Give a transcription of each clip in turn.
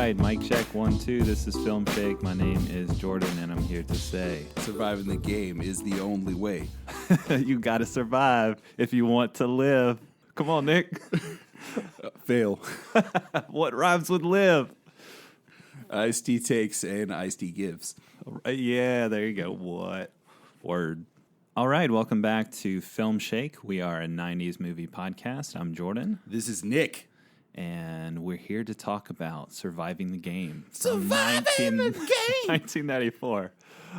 right, mic check 1, 2. This is Film Shake. My name is Jordan, and I'm here to say surviving the game is the only way. you got to survive if you want to live. Come on, Nick. Fail. What rhymes with live? Ice-T takes and Ice-T gives. Yeah, there you go. What? Word. All right, welcome back to Film Shake. We are a 90s movie podcast. I'm Jordan. This is Nick. And we're here to talk about Surviving the Game. Surviving the Game! 1994.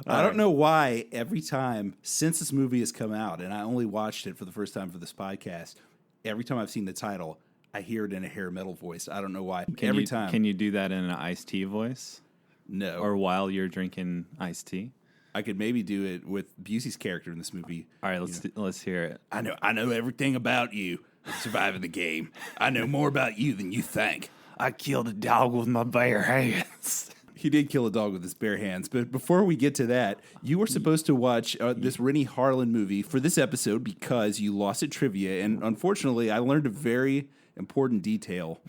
I don't know why every time since this movie has come out, and I only watched it for the first time for this podcast, every time I've seen the title, I hear it in a hair metal voice. I don't know why. Every time. Can you do that in an Ice-T voice? No. Or while you're drinking iced tea? I could maybe do it with Busey's character in this movie. All right, let's hear it. I know everything about you. Surviving the game. I know more about you than you think. I killed a dog with my bare hands. He did kill a dog with his bare hands. But before we get to that, you were supposed to watch this Renny Harlin movie for this episode because you lost at trivia. And unfortunately, I learned a very important detail.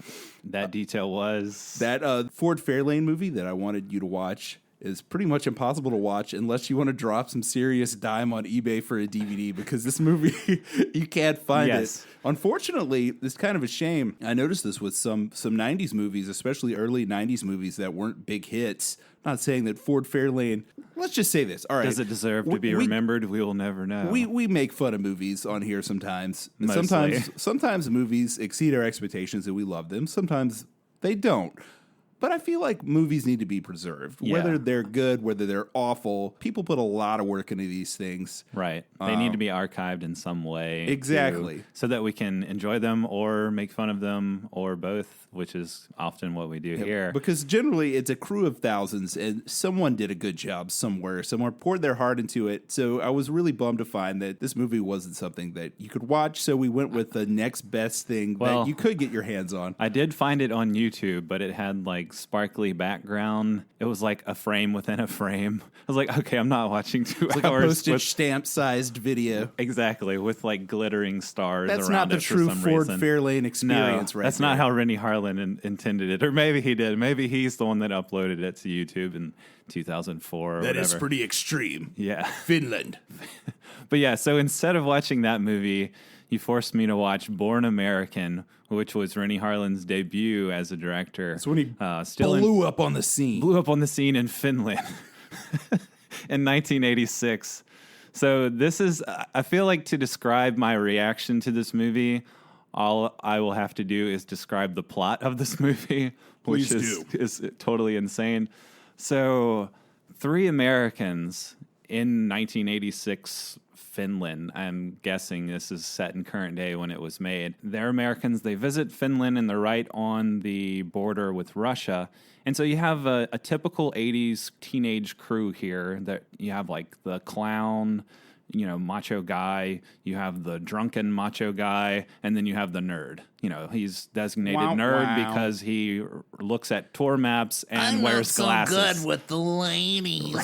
That detail was? That Ford Fairlane movie that I wanted you to watch is pretty much impossible to watch unless you want to drop some serious dime on eBay for a DVD, because this movie, you can't find it. Unfortunately, it's kind of a shame. I noticed this with some 90s movies, especially early 90s movies that weren't big hits. I'm not saying that Ford Fairlane, let's just say this. All right. Does it deserve to be remembered? We will never know. We make fun of movies on here sometimes. Mostly. Sometimes movies exceed our expectations and we love them. Sometimes they don't. But I feel like movies need to be preserved. Yeah. Whether they're good, whether they're awful, people put a lot of work into these things. Right. They need to be archived in some way. Exactly. So that we can enjoy them or make fun of them or both, which is often what we do here. Because generally it's a crew of thousands and someone did a good job somewhere. Someone poured their heart into it. So I was really bummed to find that this movie wasn't something that you could watch. So we went with the next best thing that you could get your hands on. I did find it on YouTube, but it had like sparkly background. It was like a frame within a frame. I was like, okay, I'm not watching 2 it's hours. Like a postage stamp-sized video. Exactly, with like glittering stars that's around it for some reason. That's not the true Ford Fairlane experience, no, right? That's there. not how Renny Harlin intended it. Or maybe he did. Maybe he's the one that uploaded it to YouTube in 2004 or whatever. That is pretty extreme. Yeah. Finland. But yeah, so instead of watching that movie, you forced me to watch Born American, which was Renny Harlin's debut as a director. That's when he blew up on the scene. Blew up on the scene in Finland in 1986. So this is, I feel like to describe my reaction to this movie, all I will have to do is describe the plot of this movie, which is totally insane. So 3 Americans in 1986 Finland. I'm guessing this is set in current day when it was made. They're Americans. They visit Finland, and they're right on the border with Russia. And so you have a typical 80s teenage crew here. That you have like the clown, macho guy. You have the drunken macho guy, and then you have the nerd. He's designated nerd because he looks at tour maps and wears glasses. I'm not so good with the ladies.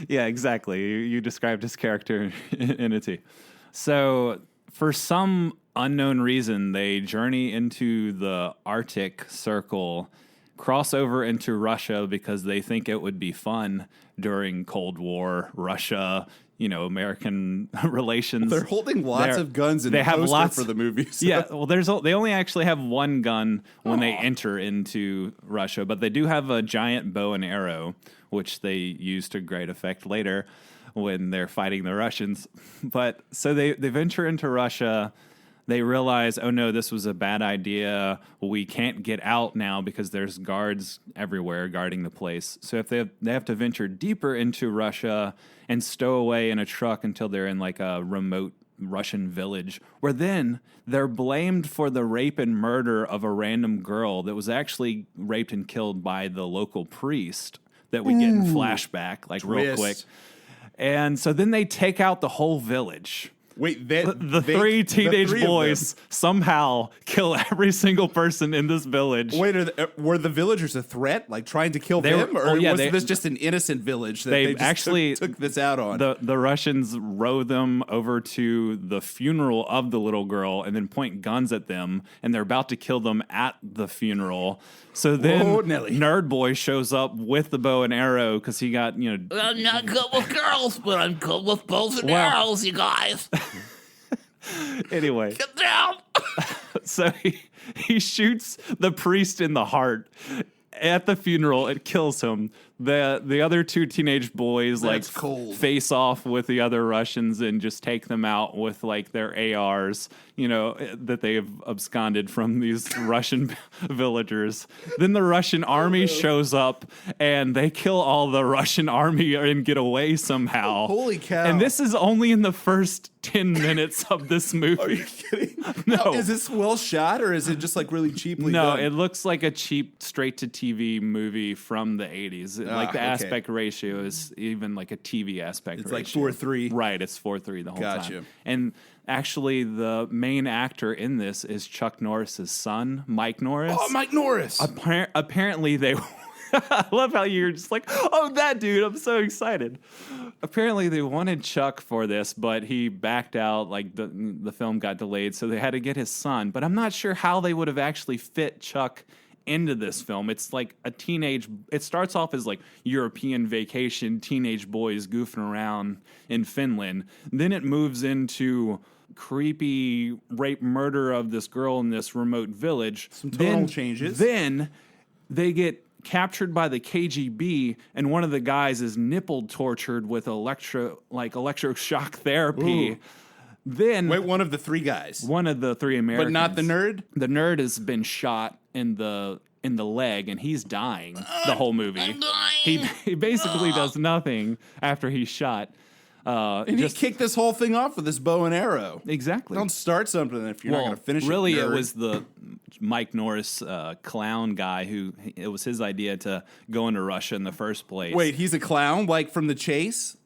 Yeah, exactly. You described his character in a T. So, for some unknown reason, they journey into the Arctic Circle, cross over into Russia because they think it would be fun during Cold War Russia, American relations. They're holding lots of guns and they have lots for the movie. So. Yeah, well, they only actually have one gun when they enter into Russia, but they do have a giant bow and arrow, which they use to great effect later when they're fighting the Russians. But so they venture into Russia. They realize, oh no, this was a bad idea. We can't get out now because there's guards everywhere guarding the place. So if they have to venture deeper into Russia and stow away in a truck until they're in like a remote Russian village, where then they're blamed for the rape and murder of a random girl that was actually raped and killed by the local priest that we get in flashback, like real quick. And so then they take out the whole village. Wait, The three teenage boys somehow kill every single person in this village. Wait, were the villagers a threat, like trying to kill them, or was this just an innocent village that they just actually took this out on? The Russians row them over to the funeral of the little girl and then point guns at them, and they're about to kill them at the funeral. So then Nerd Boy shows up with the bow and arrow because he got, I'm not good with girls, but I'm good with bows and arrows, you guys. Anyway. Get down. So he shoots the priest in the heart at the funeral. It kills him. The other two teenage boys face off with the other Russians and just take them out with like their ARs, that they have absconded from these Russian villagers. Then the Russian army shows up and they kill all the Russian army and get away somehow. Holy cow. And this is only in the first 10 minutes of this movie. Are you kidding? No. Is this well shot or is it just like really cheaply done? No, it looks like a cheap straight-to-TV movie from the 80s. Like the aspect ratio is even like a TV aspect ratio. It's like 4:3. Right, it's 4:3 the whole Gotcha. time. And actually, the main actor in this is Chuck Norris's son, Mike Norris. Oh, Mike Norris! Apparently, they... I love how you're just like, oh, that dude, I'm so excited. Apparently, they wanted Chuck for this, but he backed out. Like, the film got delayed, so they had to get his son. But I'm not sure how they would have actually fit Chuck into this film. It's like it starts off as like European vacation, teenage boys goofing around in Finland. Then it moves into creepy rape murder of this girl in this remote village. Some tonal changes. Then they get captured by the KGB, and one of the guys is nipple tortured with electroshock therapy. Ooh. Then one of the three guys. One of the three Americans. But not the nerd? The nerd has been shot in the leg, and he's dying the whole movie. I'm dying. He basically does nothing after he's shot. And he kicked this whole thing off with his bow and arrow. Exactly. Don't start something if you're not going to finish it. Really, it was the Mike Norris clown guy it was his idea to go into Russia in the first place. Wait, he's a clown, like from The Chase?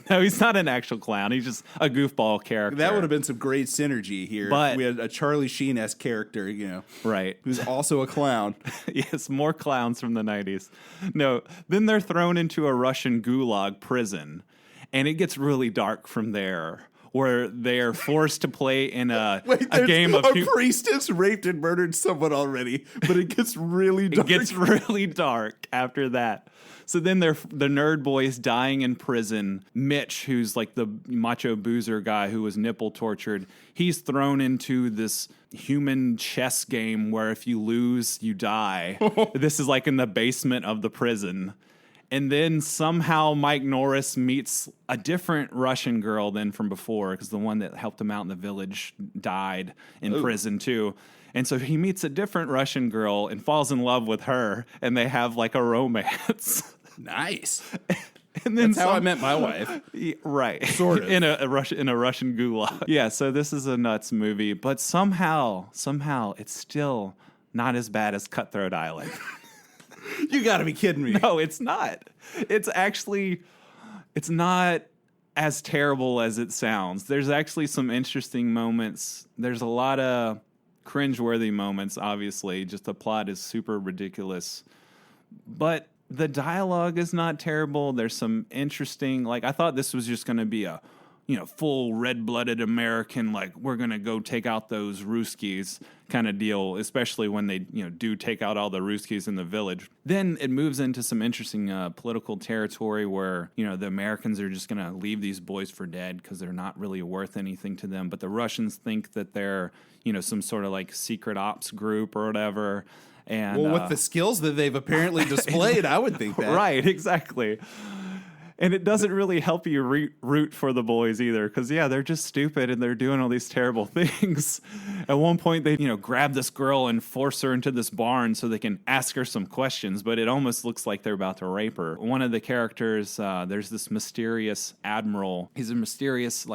No, he's not an actual clown. He's just a goofball character. That would have been some great synergy here. But we had a Charlie Sheen-esque character, right, who's also a clown. Yes, more clowns from the 90s. No, then they're thrown into a Russian gulag prison, and it gets really dark from there, where they're forced to play in a game of... A priest has raped and murdered someone already, but it gets really dark. It gets really dark after that. So then the nerd boy's dying in prison. Mitch, who's like the macho boozer guy who was nipple tortured, he's thrown into this human chess game where if you lose, you die. This is like in the basement of the prison. And then somehow Mike Norris meets a different Russian girl than from before, because the one that helped him out in the village died in prison too. And so he meets a different Russian girl and falls in love with her, and they have like a romance. Nice. And then that's how I met my wife. Right. Sort of. in a Russian gulag. Yeah, so this is a nuts movie, but somehow it's still not as bad as Cutthroat Island. You got to be kidding me. No, it's not. It's not as terrible as it sounds. There's actually some interesting moments. There's a lot of cringeworthy moments, obviously. Just the plot is super ridiculous. But the dialogue is not terrible. There's some interesting, I thought this was just going to be a, full red-blooded American, we're going to go take out those Ruskies kind of deal, especially when they, do take out all the Ruskies in the village. Then it moves into some interesting political territory where, the Americans are just going to leave these boys for dead because they're not really worth anything to them. But the Russians think that they're, some sort of secret ops group or whatever. And, with the skills that they've apparently displayed, I would think that. Right, exactly. And it doesn't really help you root for the boys either, because, they're just stupid and they're doing all these terrible things. At one point, they, grab this girl and force her into this barn so they can ask her some questions, but it almost looks like they're about to rape her. One of the characters, there's this mysterious admiral. He's a mysterious,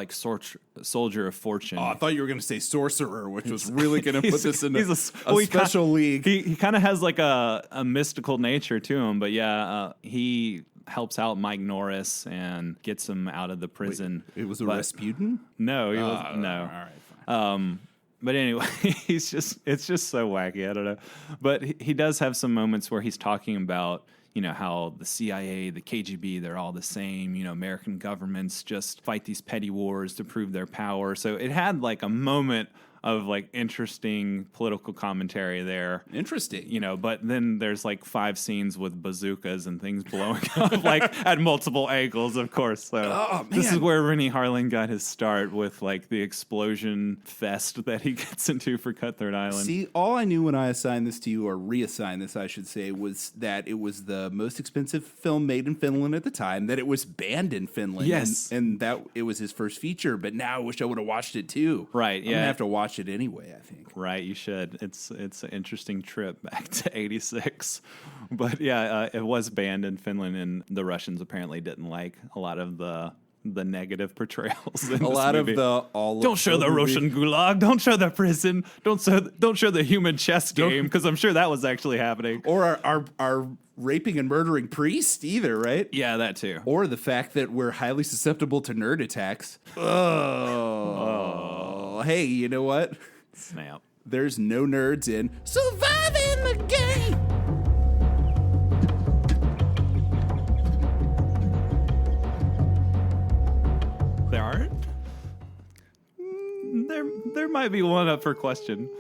soldier of fortune. Oh, I thought you were going to say sorcerer, which was really going to put this in a special league. He kind of has, a mystical nature to him, but, he helps out Mike Norris and gets him out of the prison. It was a Rasputin? No, he was no. All right, fine. But anyway, it's just so wacky. I don't know. But he does have some moments where he's talking about, how the CIA, the KGB, they're all the same. American governments just fight these petty wars to prove their power. So it had like a moment of like interesting political commentary there. Interesting. But then there's like 5 scenes with bazookas and things blowing up like at multiple angles, of course. So this is where Renny Harlin got his start with like the explosion fest that he gets into for Cut Third Island. See, all I knew when I assigned this to you, or reassigned this, I should say, was that it was the most expensive film made in Finland at the time, that it was banned in Finland. Yes. And that it was his first feature, but now I wish I would have watched it too. Right, I'm going to have to watch it anyway, I think. Right, you should. It's an interesting trip back to '86, but yeah, it was banned in Finland, and the Russians apparently didn't like a lot of the negative portrayals. In A lot movie. of the all. Don't show the Russian gulag. Don't show the prison. Don't show the human chess game, because I'm sure that was actually happening. Or our raping and murdering priest either, right? Yeah, that too. Or the fact that we're highly susceptible to nerd attacks. Oh. Hey, you know what? Snap. There's no nerds in Surviving the Game. There aren't? There might be one up for question.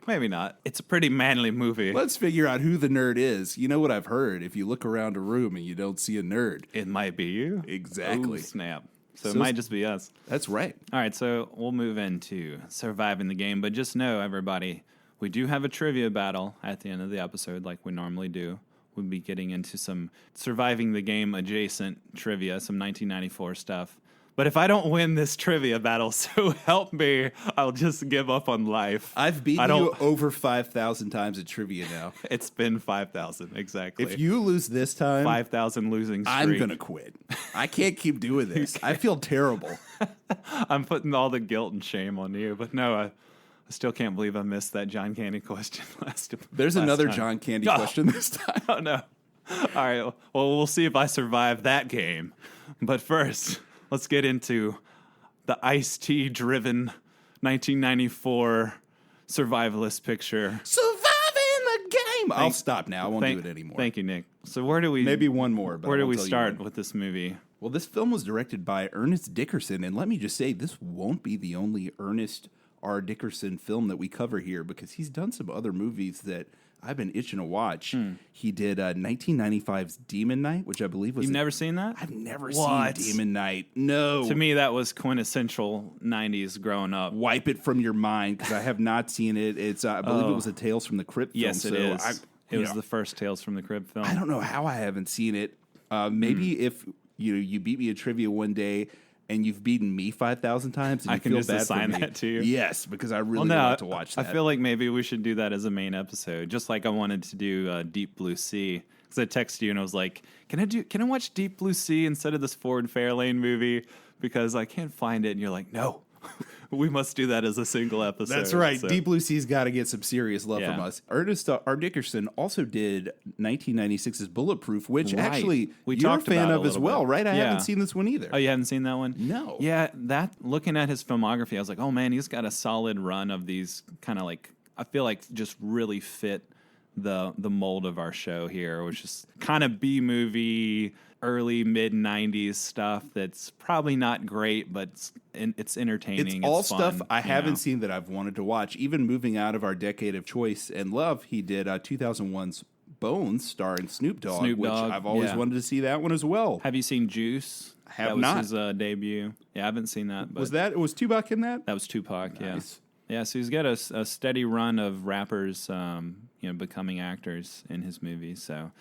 Maybe not. It's a pretty manly movie. Let's figure out who the nerd is. You know what I've heard? If you look around a room and you don't see a nerd, It might be you. Exactly. Ooh, snap. So it So might just be us. that's right. All right, so we'll move into Surviving the Game, but just know, everybody, we do have a trivia battle at the end of the episode like we normally do. We'll be getting into some Surviving the Game adjacent trivia, some 1994 stuff. But if I don't win this trivia battle, so help me, I'll just give up on life. I've beaten you over 5,000 times at trivia now. It's been 5,000, exactly. If you lose this time, 5,000 losing streak. I'm going to quit. I can't keep doing this. I feel terrible. I'm putting all the guilt and shame on you, but no, I still can't believe I missed that John Candy question last There's another time. John Candy question this time. Oh, no. All right, well, we'll see if I survive that game. But first, let's get into the Ice-T driven 1994 survivalist picture. Surviving the Game. I'll stop now. I won't do it anymore. Thank you, Nick. So where do we... Maybe one more. But where I do won't we tell you start when. with this movie? Well, this film was directed by Ernest Dickerson, and let me just say, this won't be the only Ernest R. Dickerson film that we cover here, because he's done some other movies that I've been itching to watch. He did 1995's Demon Knight, which I believe was... You've never seen that? I've never What? seen Demon Knight. No. To me, that was quintessential 90s growing up. Wipe it from your mind, because I have not seen it. It's I believe it was a Tales from the Crypt film. Yes, it is. It was the first Tales from the Crypt film. I don't know how I haven't seen it. Maybe if you beat me at trivia one day and you've beaten me 5,000 times, and I you can feel just bad assign for me. that to you. Yes, because I really want to watch that. I feel like maybe we should do that as a main episode, just like I wanted to do Deep Blue Sea. Because I texted you and I was like, can I watch Deep Blue Sea instead of this Ford Fairlane movie? Because I can't find it. And you're like, no. We must do that as a single episode. That's right. So. Deep Blue Sea's got to get some serious love from us. Ernest R. Dickerson also did 1996's Bulletproof, which actually you're a fan of as well, right? I haven't seen this one either. Oh, you haven't seen that one? No. Yeah, looking at his filmography, I was like, oh man, he's got a solid run of these kind of like, I feel like just really fit the mold of our show here, which is kind of B-movie, early mid-90s stuff that's probably not great, but it's entertaining. It's all fun, stuff I haven't seen that I've wanted to watch. Even moving out of our decade of choice and love, he did 2001's Bones, starring Snoop Dogg, which I've always wanted to see that one as well. Have you seen Juice? I have that not. was his debut. Yeah, I haven't seen that. But Was Tupac in that? That was Tupac, Nice. Yeah, so he's got a steady run of rappers, becoming actors in his movies. So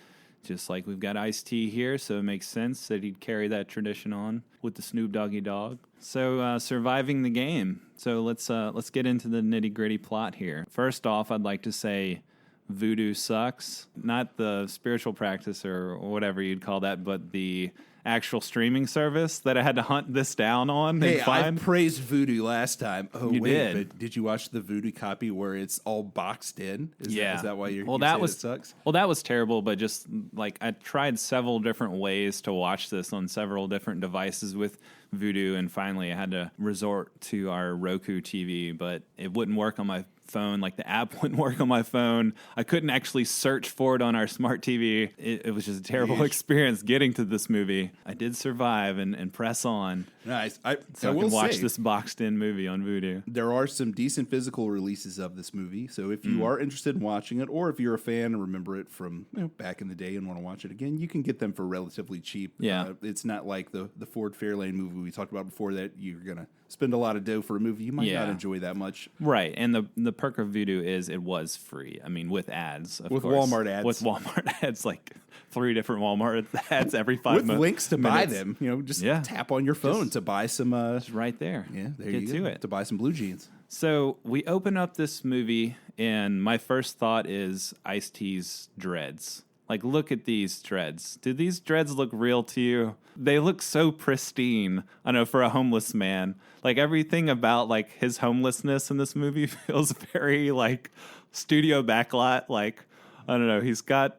just like we've got Ice-T here, so it makes sense that he'd carry that tradition on with the Snoop Doggy Dogg. So Surviving the Game. So let's get into the nitty-gritty plot here. First off, I'd like to say Voodoo Sucks. Not the spiritual practice or whatever you'd call that, but the actual streaming service that I had to hunt this down on and find. I praised Voodoo last time. Oh, You wait, did. but did you watch the Voodoo copy where it's all boxed in? Is that why you're that it sucks? Well, that was terrible, but just like I tried several different ways to watch this on several different devices with Voodoo, and finally I had to resort to our Roku TV, but it wouldn't work on my phone. Like the app wouldn't work on my phone. I couldn't actually search for it on our smart TV. It was just a terrible experience getting to this movie. I did survive and press on. Nice. I can watch this boxed in movie on Vudu. There are some decent physical releases of this movie. So if you are interested in watching it, or if you're a fan and remember it from back in the day and want to watch it again, you can get them for relatively cheap. Yeah. It's not like the Ford Fairlane movie we talked about before that you're going to spend a lot of dough for a movie you might not enjoy that much. Right. And the perk of Vudu is it was free. I mean, with ads, of with course. Walmart ads. With Walmart ads, like 3 different Walmart ads every 5 minutes. With links to buy them. Just tap on your phone to buy some... right there. Yeah, there Get you to go. it. To buy some blue jeans. So we open up this movie, and my first thought is Ice-T's dreads. Like, look at these dreads. Do these dreads look real to you? They look so pristine, I know, for a homeless man. Like, everything about, like, his homelessness in this movie feels very, like, studio backlot. Like, I don't know, he's got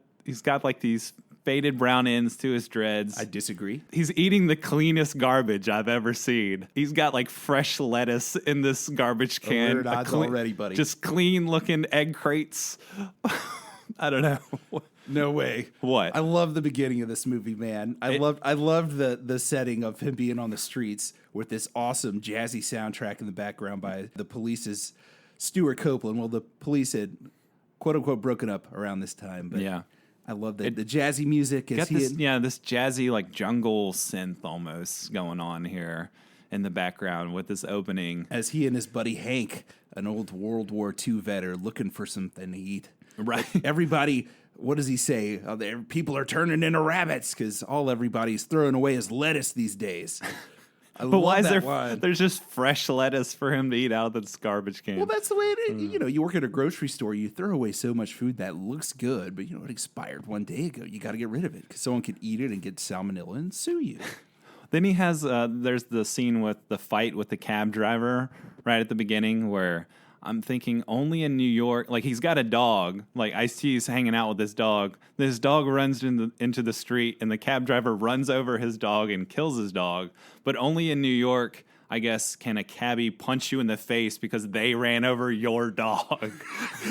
like, these faded brown ends to his dreads. I disagree. He's eating the cleanest garbage I've ever seen. He's got like fresh lettuce in this garbage can. Weird odds already, buddy. Just clean looking egg crates. I don't know. No way. What? I love the beginning of this movie, man. I loved the setting of him being on the streets with this awesome jazzy soundtrack in the background by the Police's Stuart Copeland. Well, the Police had quote unquote broken up around this time, but yeah. I love the jazzy music. Got this jazzy like jungle synth almost going on here in the background with this opening. As he and his buddy Hank, an old World War II vet, are looking for something to eat. Right. Everybody, what does he say? People are turning into rabbits because everybody's throwing away his lettuce these days. But why is there's just fresh lettuce for him to eat out of this garbage can? Well, that's the way it is. You work at a grocery store, you throw away so much food that looks good, but it expired one day ago. You got to get rid of it because someone could eat it and get salmonella and sue you. Then he has, there's the scene with the fight with the cab driver right at the beginning where I'm thinking only in New York, like he's got a dog, like Ice-T's hanging out with this dog. This dog runs into the street and the cab driver runs over his dog and kills his dog. But only in New York, I guess, can a cabbie punch you in the face because they ran over your dog.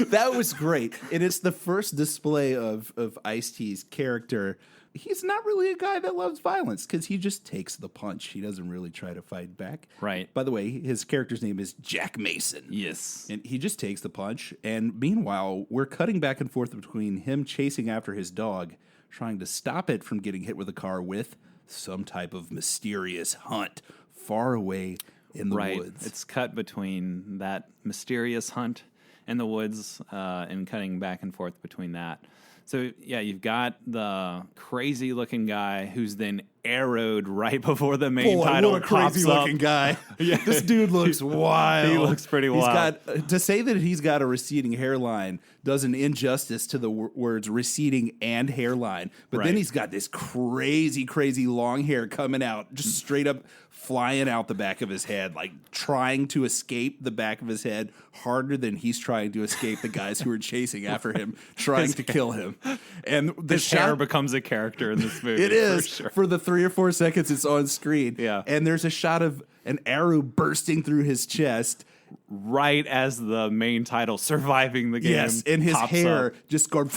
That was great. And it's the first display of Ice-T's character. He's not really a guy that loves violence because he just takes the punch. He doesn't really try to fight back. Right. By the way, his character's name is Jack Mason. Yes. And he just takes the punch. And meanwhile, we're cutting back and forth between him chasing after his dog, trying to stop it from getting hit with a car with some type of mysterious hunt far away in the woods. It's cut between that mysterious hunt in the woods and cutting back and forth between that. So, yeah, you've got the crazy-looking guy who's then arrowed right before the main title what a pops crazy-looking up. guy. Yeah. This dude looks wild. He looks pretty wild. To say that he's got a receding hairline does an injustice to the words receding and hairline. But then he's got this crazy, crazy long hair coming out, just straight up flying out the back of his head, like trying to escape the back of his head harder than he's trying to escape the guys who are chasing after him, trying to kill him. And the hair becomes a character in this movie. It is. For the 3 or 4 seconds it's on screen. Yeah. And there's a shot of an arrow bursting through his chest. Right as the main title, Surviving the Game. Yes, and his hair up. just going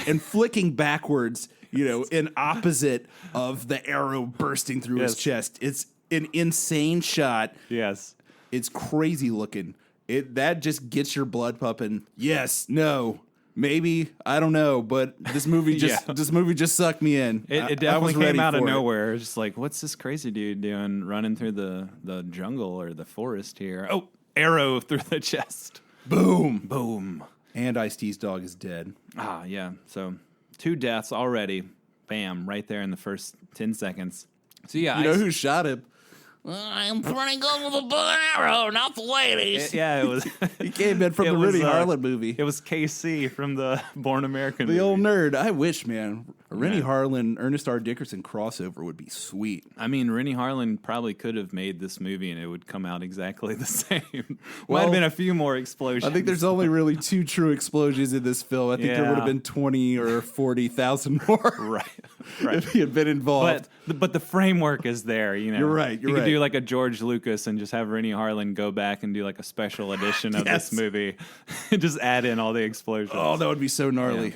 and flicking backwards, in opposite of the arrow bursting through his chest. It's an insane shot. Yes. It's crazy looking. That just gets your blood pumping. Yes, no, maybe, I don't know, but this movie just sucked me in. It definitely came out of nowhere. It's just like, what's this crazy dude doing running through the jungle or the forest here? Oh, arrow through the chest. Boom. Boom. And Ice-T's dog is dead. Ah, yeah. So 2 deaths already. Bam, right there in the first 10 seconds. So yeah, You know who shot him? I'm pretty good with a bow and arrow, not the ladies. Yeah, it was. He came in from It the was, Renny Harlin movie. It was KC from the Born American The movie. old nerd. I wish, man. A Renny Harlin, Ernest R. Dickerson crossover would be sweet. I mean, Renny Harlin probably could have made this movie and it would come out exactly the same. Might Well, have been a few more explosions. I think there's only really 2 true explosions in this film. I think there would have been 20 or 40,000 more. right. If he had been involved. But the framework is there, you know. You're right, You could do like a George Lucas and just have Renny Harlin go back and do like a special edition of Yes. this movie and just add in all the explosions. Oh, that would be so gnarly. Yeah.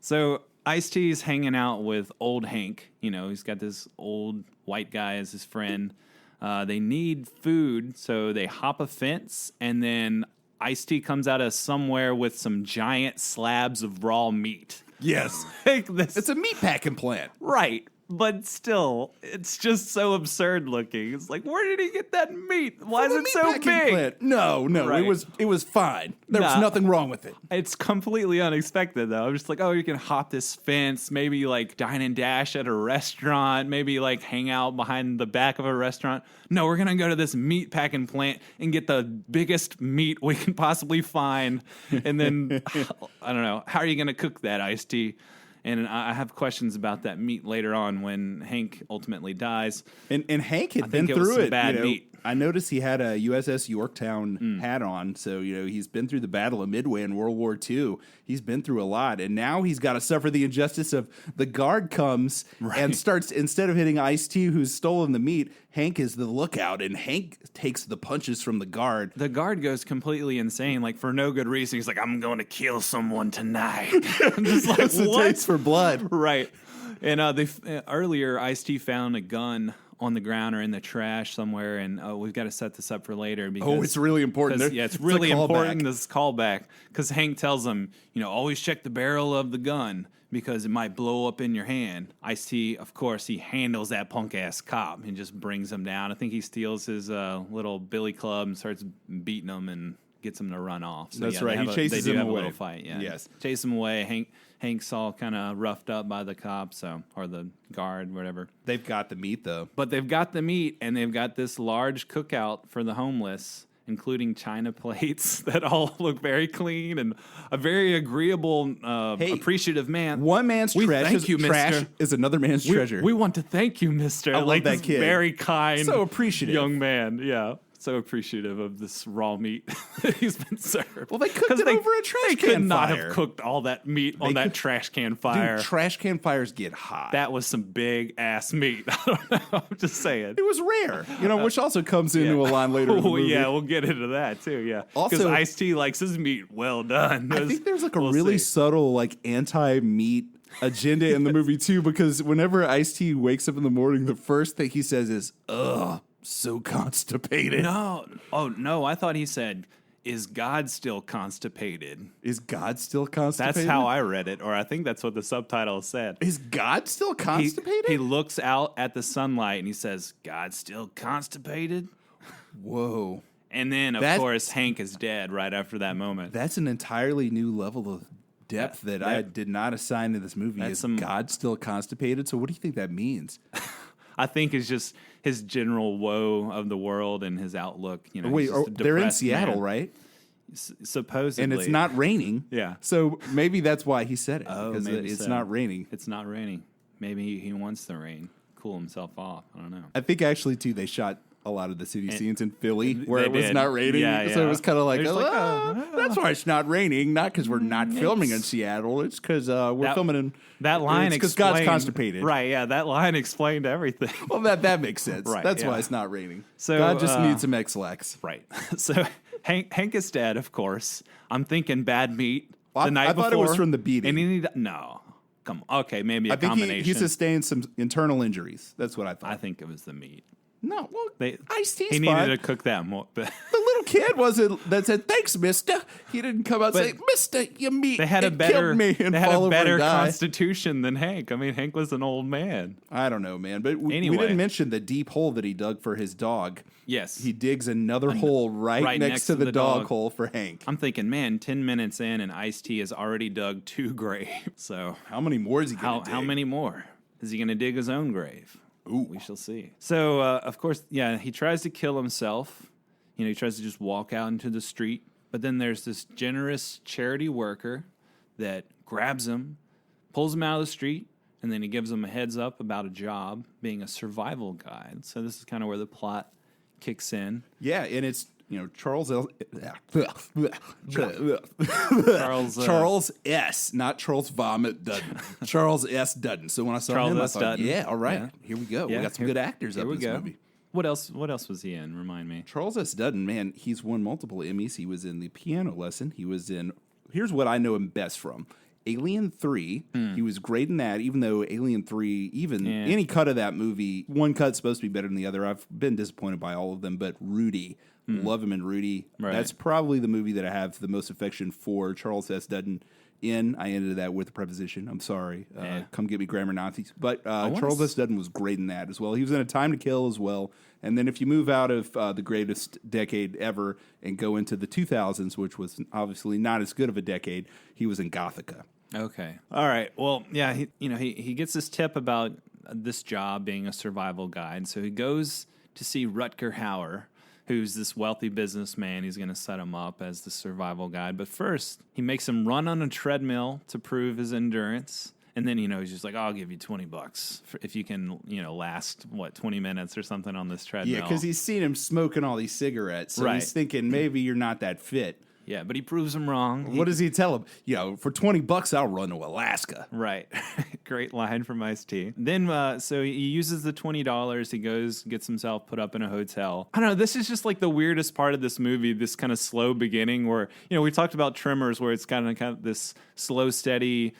So Ice-T is hanging out with old Hank. You know, he's got this old white guy as his friend. They need food, so they hop a fence, and then Ice-T comes out of somewhere with some giant slabs of raw meat. Yes. Like this, It's a meatpacking plant. right. But still, it's just so absurd looking. It's like, where did he get that meat? Why is From a it so meatpacking big? plant. No, Right. it was fine. There was Nah. nothing wrong with it. It's completely unexpected, though. I'm just like, oh, you can hop this fence, maybe like dine and dash at a restaurant, maybe like hang out behind the back of a restaurant. No, we're going to go to this meat packing plant and get the biggest meat we can possibly find. And then, I don't know, how are you going to cook that, Ice-T? And I have questions about that meat later on when Hank ultimately dies. And Hank had think been it was through some it. bad you know. meat. I noticed he had a USS Yorktown hat on, so he's been through the Battle of Midway in World War II. He's been through a lot, and now he's got to suffer the injustice of the guard comes and starts, instead of hitting Ice-T, who's stolen the meat, Hank is the lookout, and Hank takes the punches from the guard. The guard goes completely insane, like for no good reason. He's like, I'm going to kill someone tonight. I'm just like, It's a what? taste for blood. Right. And earlier, Ice-T found a gun on the ground or in the trash somewhere, and we've got to set this up for later. Because, Oh, it's really important. It's a really callback. important, this callback, because Hank tells him, always check the barrel of the gun because it might blow up in your hand. Ice-T, of course, he handles that punk-ass cop and just brings him down. I think he steals his little billy club and starts beating him and gets him to run off. So, That's yeah, right. He chases they do him have away. a little fight. Yeah. Yes. Chase him away. Hank's all kind of roughed up by the cops, or the guard, whatever. They've got the meat, though. But they've got the meat, and they've got this large cookout for the homeless, including china plates that all look very clean, and a very agreeable, appreciative man. One man's We trash, thank you, trash mister. is another man's treasure. We want to thank you, mister. I love like that this kid. very kind, So appreciative. young man. Yeah. So appreciative of this raw meat that he's been served. Well, they cooked 'Cause it over a trash They can could not fire. have cooked all that meat on that trash can fire. Dude, trash can fires get hot. That was some big ass meat. I don't know. I'm just saying. It was rare, which also comes into a line later in the Oh, movie. yeah, we'll get into that too. Yeah, because Also- Ice-T likes his meat well done. I think there's like a We'll really see. subtle anti-meat agenda in the movie too, because whenever Ice-T wakes up in the morning, the first thing he says is, "Ugh, so constipated." No, oh no, I thought he said, "Is God still constipated?" Is God still constipated? That's how I read it, or I think that's what the subtitle said. Is God still He, constipated? he looks out at the sunlight and he says, "God still constipated?" Whoa. And then, of That's- course, Hank is dead right after that moment. That's an entirely new level of depth that I that- did not assign to this movie. That's Is some- God still constipated? So what do you think that means? I think it's just his general woe of the world and his outlook. Wait, he's just a they're in depressed Seattle, man. right? Supposedly, And it's not raining. Yeah. So maybe that's why he said it. Oh, because maybe it's so. not raining. It's not raining. Maybe he wants the rain, cool himself off. I don't know. I think actually too they shot a lot of the city scenes in Philly where they it was did. not raining. Yeah, So yeah. it was kind of like, They're just like, that's why it's not raining. Not because we're not filming in Seattle. It's because we're filming in That line because explained, God's constipated. Right? Yeah, that line explained everything. Well, that makes sense. Right, That's yeah. why it's not raining. So, God just needs some X-Lax. Right. So Hank is dead, of course. I'm thinking bad meat Well, the night I before. thought it was from the beating. And he need no. Come on. Okay, maybe a I think combination. he sustained some internal injuries. That's what I thought. I think it was the meat. No, well, They, Ice-T's he fine. needed to cook that more. But The little kid wasn't that said thanks, Mister. He didn't come out But saying, Mister, your meat. they had it a better, killed me and they had fall a over better and die." constitution than Hank. I mean, Hank was an old man. I don't know, man. But we Anyway. didn't mention the deep hole that he dug for his dog. Yes. He digs another hole right next to the dog hole for Hank. I'm thinking, man, 10 minutes in and Ice-T has already dug 2 graves. So How many more is he going to dig? how many more? Is he going to dig his own grave? Ooh. We shall see. So, of course, he tries to kill himself. He tries to just walk out into the street. But then there's this generous charity worker that grabs him, pulls him out of the street, and then he gives him a heads up about a job being a survival guide. So this is kind of where the plot kicks in. Yeah, and it's Charles S. Not Charles Vomit Dutton. Charles S. Dutton. So when I saw him, I thought, yeah, all right, here we go. Yeah, we got some good actors up in this movie. What else was he in? Remind me. Charles S. Dutton, man, he's won multiple Emmys. He was in The Piano Lesson. He was in, here's what I know him best from. Alien 3, he was great in that, even though Alien 3, any cut of that movie, one cut's supposed to be better than the other. I've been disappointed by all of them, but Rudy, love him in Rudy. Right. That's probably the movie that I have the most affection for Charles S. Dutton in. I ended that with a preposition. I'm sorry. Come get me, grammar Nazis. But Charles S. Dutton was great in that as well. He was in A Time to Kill as well. And then if you move out of the greatest decade ever and go into the 2000s, which was obviously not as good of a decade, he was in Gothica. Okay. All right. Well, yeah, he gets this tip about this job being a survival guide. So he goes to see Rutger Hauer, who's this wealthy businessman. He's going to set him up as the survival guide. But first, he makes him run on a treadmill to prove his endurance. And then, he's just like, I'll give you $20 if you can, last, 20 minutes or something on this treadmill. Yeah, because he's seen him smoking all these cigarettes. So he's thinking maybe you're not that fit. Yeah, but he proves him wrong. What does he tell him? For $20, I'll run to Alaska. Right. Great line from Ice-T. Then, so he uses the $20. He goes, gets himself put up in a hotel. I don't know. This is just like the weirdest part of this movie, this kind of slow beginning where, we talked about Tremors, where it's kind of this slow, steady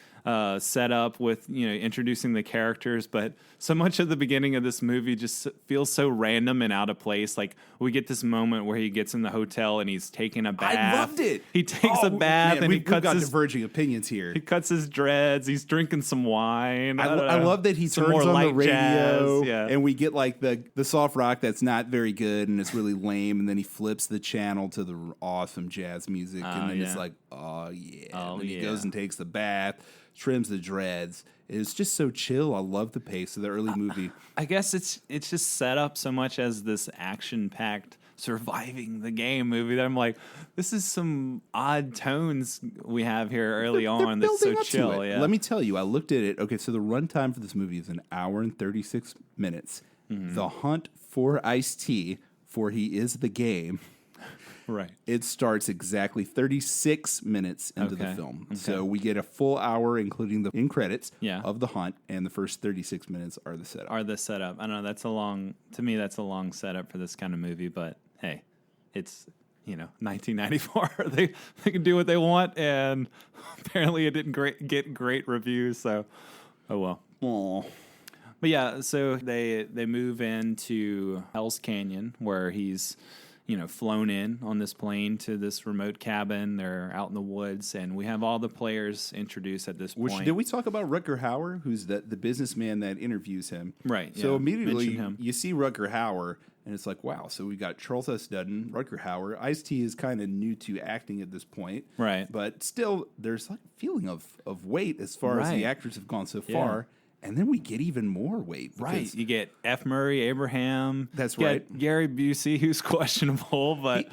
setup with, introducing the characters. But so much of the beginning of this movie just feels so random and out of place. Like, we get this moment where he gets in the hotel and he's taking a bath. I loved it. He takes a bath and we've got diverging opinions here. He cuts his dreads. He's drinking some wine. I love that he turns on the radio, and we get like the soft rock that's not very good and it's really lame, and then he flips the channel to the awesome jazz music, and then it's like, and then he goes and takes the bath, trims the dreads. It's just so chill. I love the pace of the early movie. I guess it's just set up so much as this action-packed surviving the game movie that I'm like, this is some odd tones we have here early on that's so chill. Yeah. Let me tell you, I looked at it. Okay, so the runtime for this movie is 1 hour and 36 minutes. Mm-hmm. The hunt for Ice-T, for he is the game. Right. It starts exactly 36 minutes into the film. Okay. So we get a full hour, including the end credits of the hunt, and the first 36 minutes are the setup. I don't know. To me, that's a long setup for this kind of movie, but hey, it's, 1994. They can do what they want, and apparently it didn't get great reviews, so oh well. Aww. But yeah, so they move into Hell's Canyon, where he's flown in on this plane to this remote cabin. They're out in the woods, and we have all the players introduced at this point. Did we talk about Rutger Hauer, who's the businessman that interviews him? Right. So immediately you see Rutger Hauer, and it's like, wow, so we got Charles S. Dutton, Rutger Hauer. Ice-T is kind of new to acting at this point. Right. But still, there's like a feeling of weight as far as the actors have gone so far. And then we get even more weight. Right. You get F. Murray Abraham. That's right. Gary Busey, who's questionable, but,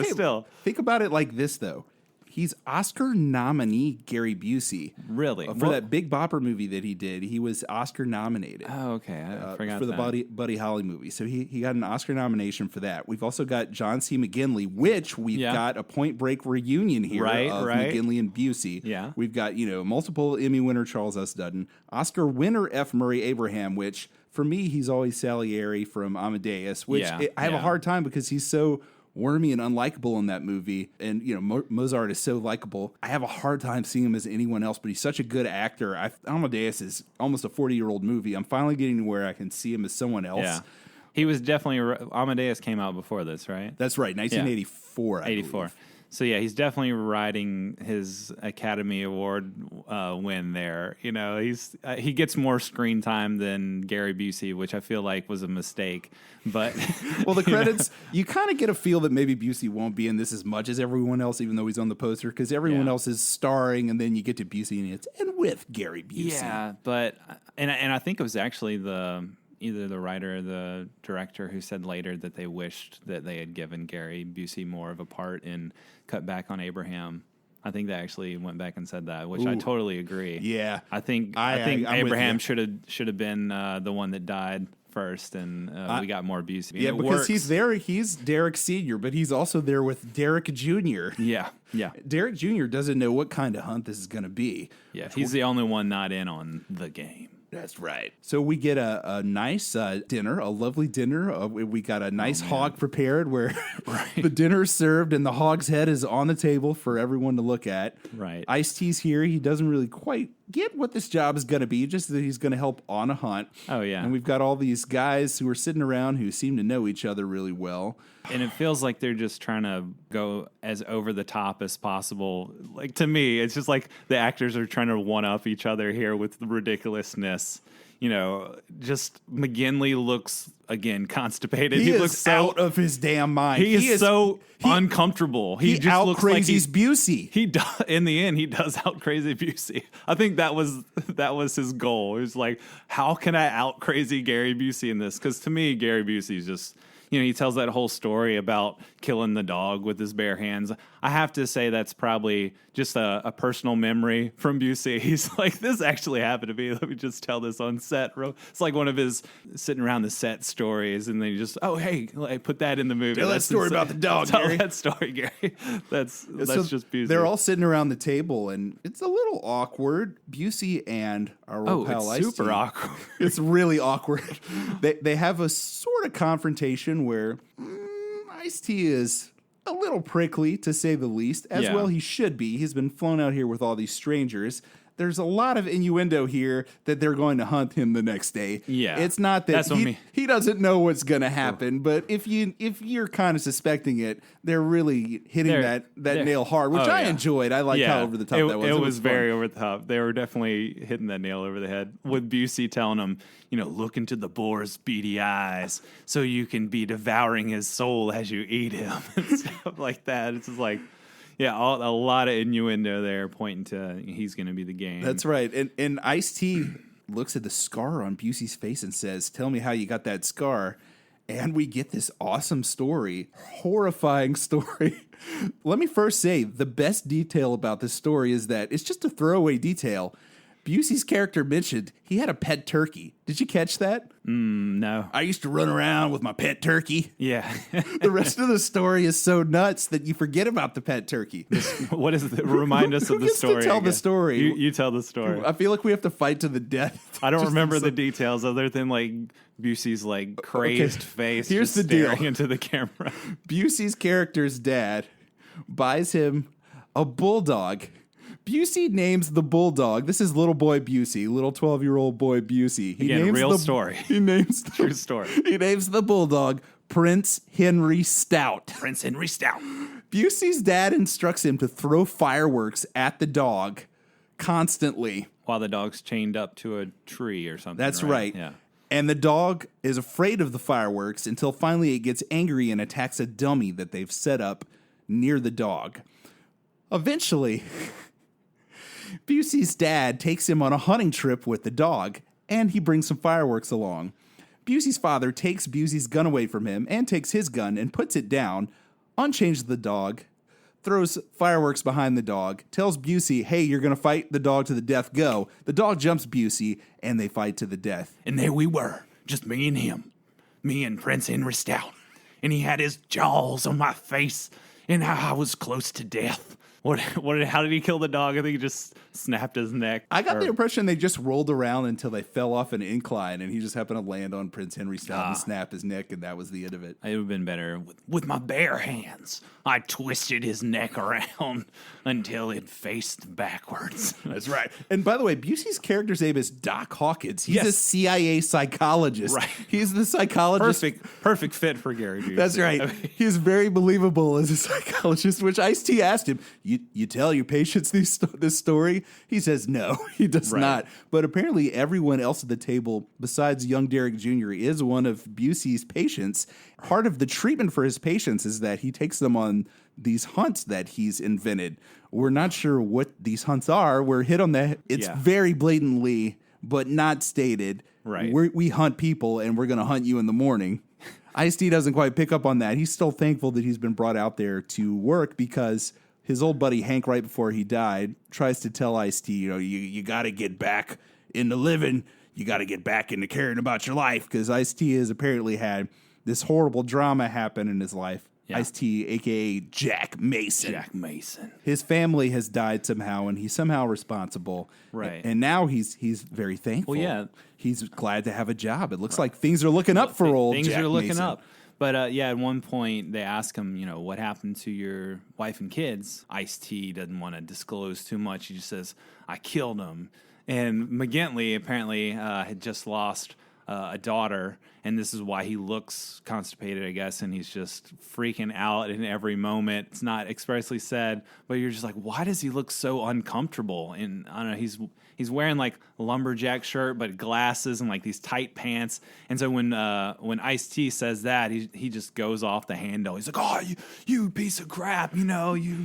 still. Think about it like this, though. He's Oscar nominee Gary Busey. Really? For that Big Bopper movie that he did, he was Oscar nominated. Oh, okay. I forgot for the Buddy Holly movie. So he got an Oscar nomination for that. We've also got John C. McGinley, which we've got a Point Break reunion here of McGinley and Busey. Yeah. We've got, multiple Emmy winner Charles S. Dutton, Oscar winner F. Murray Abraham, which for me, he's always Salieri from Amadeus, which I have a hard time because he's so wormy and unlikable in that movie, and Mozart is so likable. I have a hard time seeing him as anyone else, but he's such a good actor. Amadeus is almost a 40-year-old movie. I'm finally getting to where I can see him as someone else. Yeah, he was definitely Amadeus came out before this, right? That's right, 1984. 84. So yeah, he's definitely riding his Academy Award win there. He gets more screen time than Gary Busey, which I feel like was a mistake. But well, the credits, you kind of get a feel that maybe Busey won't be in this as much as everyone else, even though he's on the poster, because everyone else is starring, and then you get to Busey and it's with Gary Busey. Yeah, but and I think it was actually the either the writer or the director who said later that they wished that they had given Gary Busey more of a part and cut back on Abraham. I think they actually went back and said that, which I totally agree. Yeah. I think I'm Abraham should have been the one that died first, and we got more Busey. Yeah, because he's there. He's Derek Sr., but he's also there with Derek Jr. Yeah. Derek Jr. doesn't know what kind of hunt this is going to be. Yeah, he's the only one not in on the game. That's right. So we get a nice dinner, a lovely dinner. We got a nice hog prepared where the dinner's served and the hog's head is on the table for everyone to look at. Right. Ice-T's here. He doesn't really quite get what this job is going to be, just that he's going to help on a hunt. Oh, yeah. And we've got all these guys who are sitting around who seem to know each other really well. And it feels like they're just trying to go as over the top as possible. Like, to me, it's just like the actors are trying to one-up each other here with the ridiculousness. You know, just McGinley looks, again, constipated. He looks is out of his damn mind. He is so uncomfortable. He just looks like out-crazies Busey. He does, in the end, he does out-crazy Busey. I think that was his goal. It was like, how can I out-crazy Gary Busey in this? Because to me, Gary Busey is just... You know, he tells that whole story about killing the dog with his bare hands. I have to say that's probably just a personal memory from Busey. He's like, this actually happened to me. Let me just tell this on set. It's like one of his sitting around the set stories, and then you just, oh, hey, put that in the movie. Tell that story about the dog, Tell Gary. that story, Gary. That's just Busey. They're all sitting around the table, and it's a little awkward. Busey and our old pal it's Ice-T. super awkward. It's really awkward. They have a sort of confrontation where Ice-T is a little prickly, to say the least, as well he should be. He's been flown out here with all these strangers. There's a lot of innuendo here that they're going to hunt him the next day. Yeah. It's not that he doesn't know what's going to happen, but if you're kind of suspecting it, they're really hitting that nail hard, which I enjoyed. I like how over the top that was. It was very over the top. They were definitely hitting that nail over the head with Busey telling him, you know, look into the boar's beady eyes so you can be devouring his soul as you eat him and stuff like that. It's just like, yeah, a lot of innuendo there pointing to he's going to be the game. That's right. And Ice-T looks at the scar on Busey's face and says, tell me how you got that scar. And we get this awesome story, horrifying story. Let me first say, the best detail about this story is that it's just a throwaway detail. Busey's character mentioned he had a pet turkey. Did you catch that? No. I used to run around with my pet turkey. Yeah. The rest of the story is so nuts that you forget about the pet turkey. What is it? Remind us of the story. Who gets to tell the story? You tell the story. I feel like we have to fight to the death. I don't remember the details other than like Busey's like crazed face. Here's just the deal. staring into the camera. Busey's character's dad buys him a bulldog. Busey names the bulldog. This is little boy Busey, little 12-year-old boy Busey. Story. He names True story. He names the bulldog Prince Henry Stout. Prince Henry Stout. Busey's dad instructs him to throw fireworks at the dog constantly. While the dog's chained up to a tree or something. That's right. Yeah. And the dog is afraid of the fireworks until finally it gets angry and attacks a dummy that they've set up near the dog. Eventually, Busey's dad takes him on a hunting trip with the dog, and he brings some fireworks along. Busey's father takes Busey's gun away from him and takes his gun and puts it down, unchains the dog, throws fireworks behind the dog, tells Busey, hey, you're going to fight the dog to the death, go. The dog jumps Busey, and they fight to the death. And there we were, just me and him, me and Prince Henry Stout. And he had his jaws on my face, and I was close to death. How did he kill the dog? I think he just snapped his neck. I got the impression they just rolled around until they fell off an incline, and he just happened to land on Prince Henry Stout and snap his neck, and that was the end of it. It would have been better. With my bare hands, I twisted his neck around until it faced backwards. That's right. And by the way, Busey's character's name is Doc Hawkins. He's a CIA psychologist. Right. He's the psychologist. Perfect fit for Gary Busey. That's right. He's very believable as a psychologist, which Ice-T asked him, you tell your patients this story? He says no, he does not. But apparently everyone else at the table, besides young Derek Jr., is one of Busey's patients. Part of the treatment for his patients is that he takes them on these hunts that he's invented. We're not sure what these hunts are. We're hit on the... It's very blatantly, but not stated, Right. We hunt people, and we're going to hunt you in the morning. Ice-T doesn't quite pick up on that. He's still thankful that he's been brought out there to work because his old buddy Hank, right before he died, tries to tell Ice-T, you got to get back into living. You got to get back into caring about your life, because Ice-T has apparently had this horrible drama happen in his life. Yeah. Ice-T, a.k.a. Jack Mason. Jack Mason. His family has died somehow, and he's somehow responsible. Right. And now he's very thankful. Well, yeah. He's glad to have a job. It looks like things are looking up for old Things Jack are looking Mason. up. But at one point they ask him, what happened to your wife and kids? Ice-T doesn't want to disclose too much. He just says, I killed them. And McGintley apparently had just lost a daughter, and this is why he looks constipated, I guess, and he's just freaking out in every moment. It's not expressly said, but you're just like, why does he look so uncomfortable? And I don't know, he's wearing like a lumberjack shirt, but glasses and like these tight pants. And so when Ice-T says that, he just goes off the handle. He's like, oh, you piece of crap, you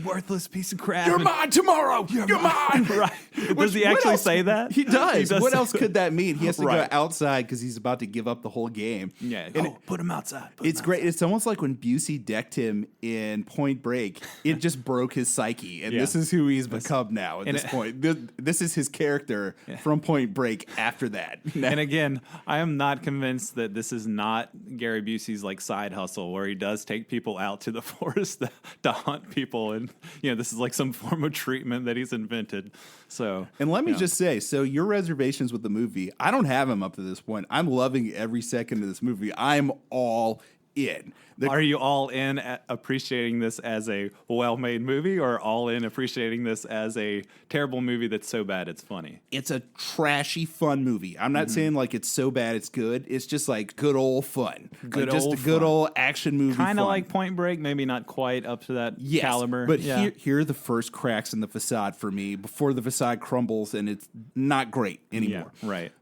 worthless piece of crap. You're mine tomorrow. You're mine. Right. Does he actually say that? He does. What else could that mean? He has to Right. go outside because he's about to give up the whole game. Yeah. And Put him outside. it's great. It's almost like when Busey decked him in Point Break. It just broke his psyche, and Yeah. this is who he's become now at this point. This is his character from Point Break after that. And again, I am not convinced that this is not Gary Busey's like side hustle where he does take people out to the forest to hunt people, and this is like some form of treatment that he's invented. So, And let me just say, so your reservations with the movie, I don't have them up to this point. I'm loving every second of this movie. I'm all in. Are you all in appreciating this as a well-made movie, or all in appreciating this as a terrible movie that's so bad it's funny? It's a trashy, fun movie. I'm not saying like it's so bad it's good. It's just like good old fun. Good just old a good fun. old action movie. Kind of fun. like Point Break, maybe not quite up to that caliber. But here are the first cracks in the facade for me before the facade crumbles, and it's not great anymore. Yeah, right.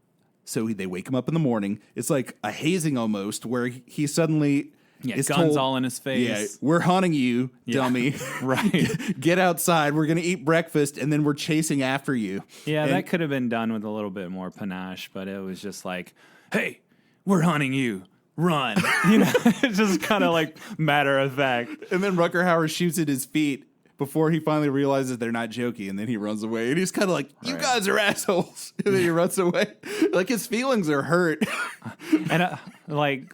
So they wake him up in the morning. It's like a hazing almost, where he suddenly is guns told, all in his face. Yeah, we're hunting you, dummy. Right. Get outside. We're going to eat breakfast, and then we're chasing after you. Yeah, And- that could have been done with a little bit more panache, but it was just like, hey, we're hunting you. Run. It's just kind of like matter of fact. And then Rutger Hauer shoots at his feet before he finally realizes they're not joking, and then he runs away. And he's kind of like, you guys are assholes. And then he runs away. Like his feelings are hurt. And like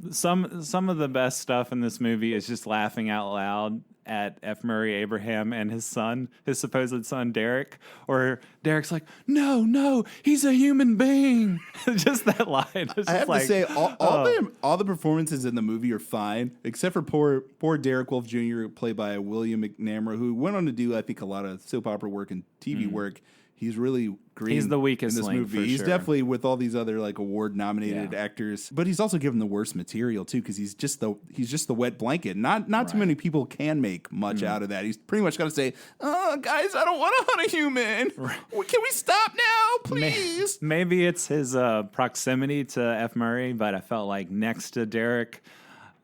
some of the best stuff in this movie is just laughing out loud at F. Murray Abraham and his supposed son Derek, or Derek's like, no, he's a human being. Just that line. It's I have just to say, all the performances in the movie are fine, except for poor Derek Wolf Jr., played by William McNamara, who went on to do, I think, a lot of soap opera work and TV work. He's really green. He's the weakest in this link, movie. for He's sure. definitely with all these other like award-nominated actors, but he's also given the worst material too, because he's just the wet blanket. Not too many people can make much out of that. He's pretty much got to say, guys, I don't want to hunt a human. Can we stop now, please? Maybe it's his proximity to F. Murray, but I felt like next to Derek,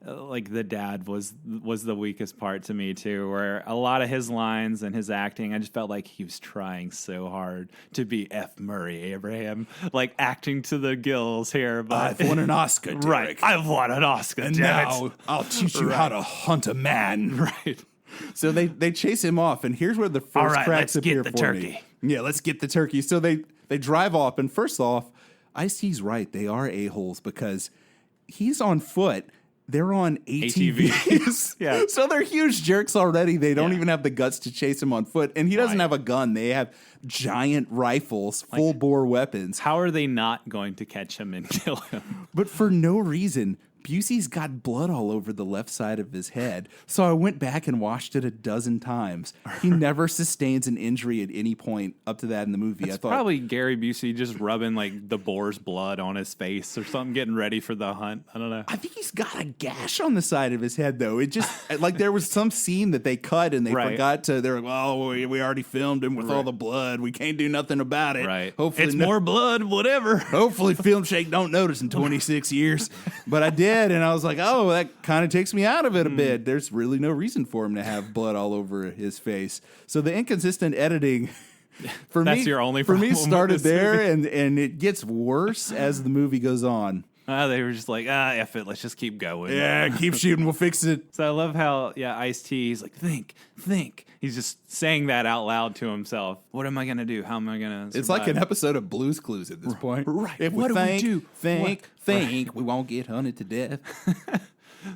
like the dad was the weakest part to me too, where a lot of his lines and his acting, I just felt like he was trying so hard to be F. Murray Abraham, like acting to the gills here. But I've won an Oscar, Derek. Right, I've won an Oscar, And damn now it. I'll teach you how to hunt a man. Right. So they chase him off, and here's where the first All right, cracks let's get appear the for turkey. me. Yeah, let's get the turkey. So they drive off, and first off, Ice-T's right. They are a-holes because he's on foot. They're on ATVs. Yeah. So they're huge jerks already. They don't even have the guts to chase him on foot. And he doesn't have a gun. They have giant rifles, full bore weapons. How are they not going to catch him and kill him? But for no reason, Busey's got blood all over the left side of his head. So I went back and watched it a dozen times. He never sustains an injury at any point up to that in the movie. It's I thought probably Gary Busey just rubbing like the boar's blood on his face or something, getting ready for the hunt. I don't know. I think he's got a gash on the side of his head, though. It just like there was some scene that they cut and they Right. forgot to. They're like, "Oh, we already filmed him with all the blood. We can't do nothing about it." Right. Hopefully, It's more blood, whatever. Hopefully, Film Shake don't notice in 26 years. But I did, and I was like, "Oh, that kind of takes me out of it a bit." There's really no reason for him to have blood all over his face. So the inconsistent editing That's your only for me, problem with started this there, movie? and it gets worse as the movie goes on. They were just like, F it, let's just keep going. Yeah, keep shooting, we'll fix it. So I love how, Ice-T, he's like, think. He's just saying that out loud to himself. What am I going to do? How am I going to survive? It's like an episode of Blue's Clues at this point. Right. If What do we do? Think, we won't get hunted to death.